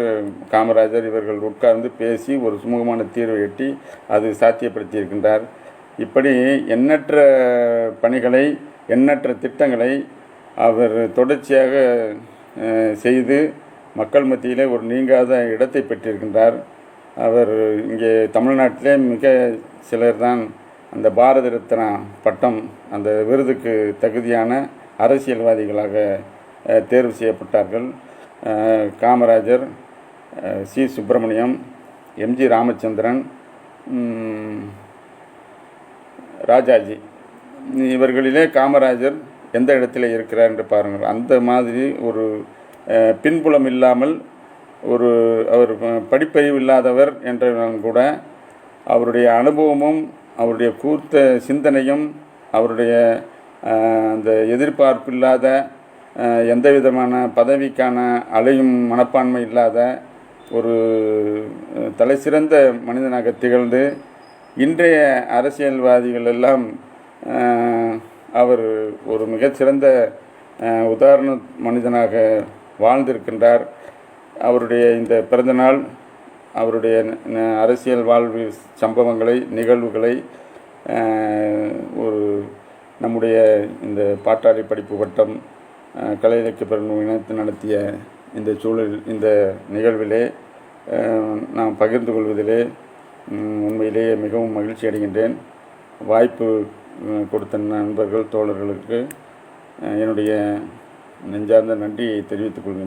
காமராஜர் இவர்கள் உட்கார்ந்து பேசி ஒரு சுமூகமான தீர்வை எட்டி அது சாத்தியப்படுத்தியிருக்கின்றார். இப்படி எண்ணற்ற பணிகளை, எண்ணற்ற திட்டங்களை அவர் தொடர்ச்சியாக செய்து மக்கள் மத்தியிலே ஒரு நீங்காத இடத்தை பெற்றிருக்கின்றார். அவர் இங்கே தமிழ்நாட்டிலே மிக சிலர் தான் அந்த பாரத ரத்னா பட்டம், அந்த விருதுக்கு தகுதியான அரசியல்வாதிகளாக தேர்வு செய்யப்பட்டார்கள். காமராஜர், சி. சுப்பிரமணியம், எம்.ஜி. ராமச்சந்திரன், ராஜாஜி, இவர்களிலே காமராஜர் எந்த இடத்துல இருக்கிறார் என்று பாருங்கள். அந்த மாதிரி ஒரு பின்புலம் இல்லாமல் ஒரு அவர் படிப்பறிவு இல்லாதவர் என்றாலும் கூட அவருடைய அனுபவமும் அவருடைய கூர்த்த சிந்தனையும் அவருடைய அந்த எதிர்பார்ப்பு இல்லாத எந்த விதமான பதவிக்கான அலையும் மனப்பான்மை இல்லாத ஒரு தலைசிறந்த மனிதனாக திகழ்ந்து இன்றைய அரசியல்வாதிகள் எல்லாம் அவர் ஒரு மிகச்சிறந்த உதாரண மனிதனாக வாழ்ந்திருக்கின்றார். அவருடைய இந்த பிறந்தநாள் அவருடைய அரசியல் வாழ்வு சம்பவங்களை, நிகழ்வுகளை ஒரு நம்முடைய இந்த பாட்டாளி படிப்பு வட்டம் கலை இலக்கிய பெருமை இணைத்து நடத்திய இந்த இந்த நிகழ்விலே நாம் பகிர்ந்து கொள்வதிலே உண்மையிலேயே மிகவும் மகிழ்ச்சி அடைகின்றேன். வாய்ப்பு கொடுத்த நண்பர்கள், தோழர்களுக்கு என்னுடைய நெஞ்சார்ந்த நன்றியை தெரிவித்துக் கொள்கின்றேன்.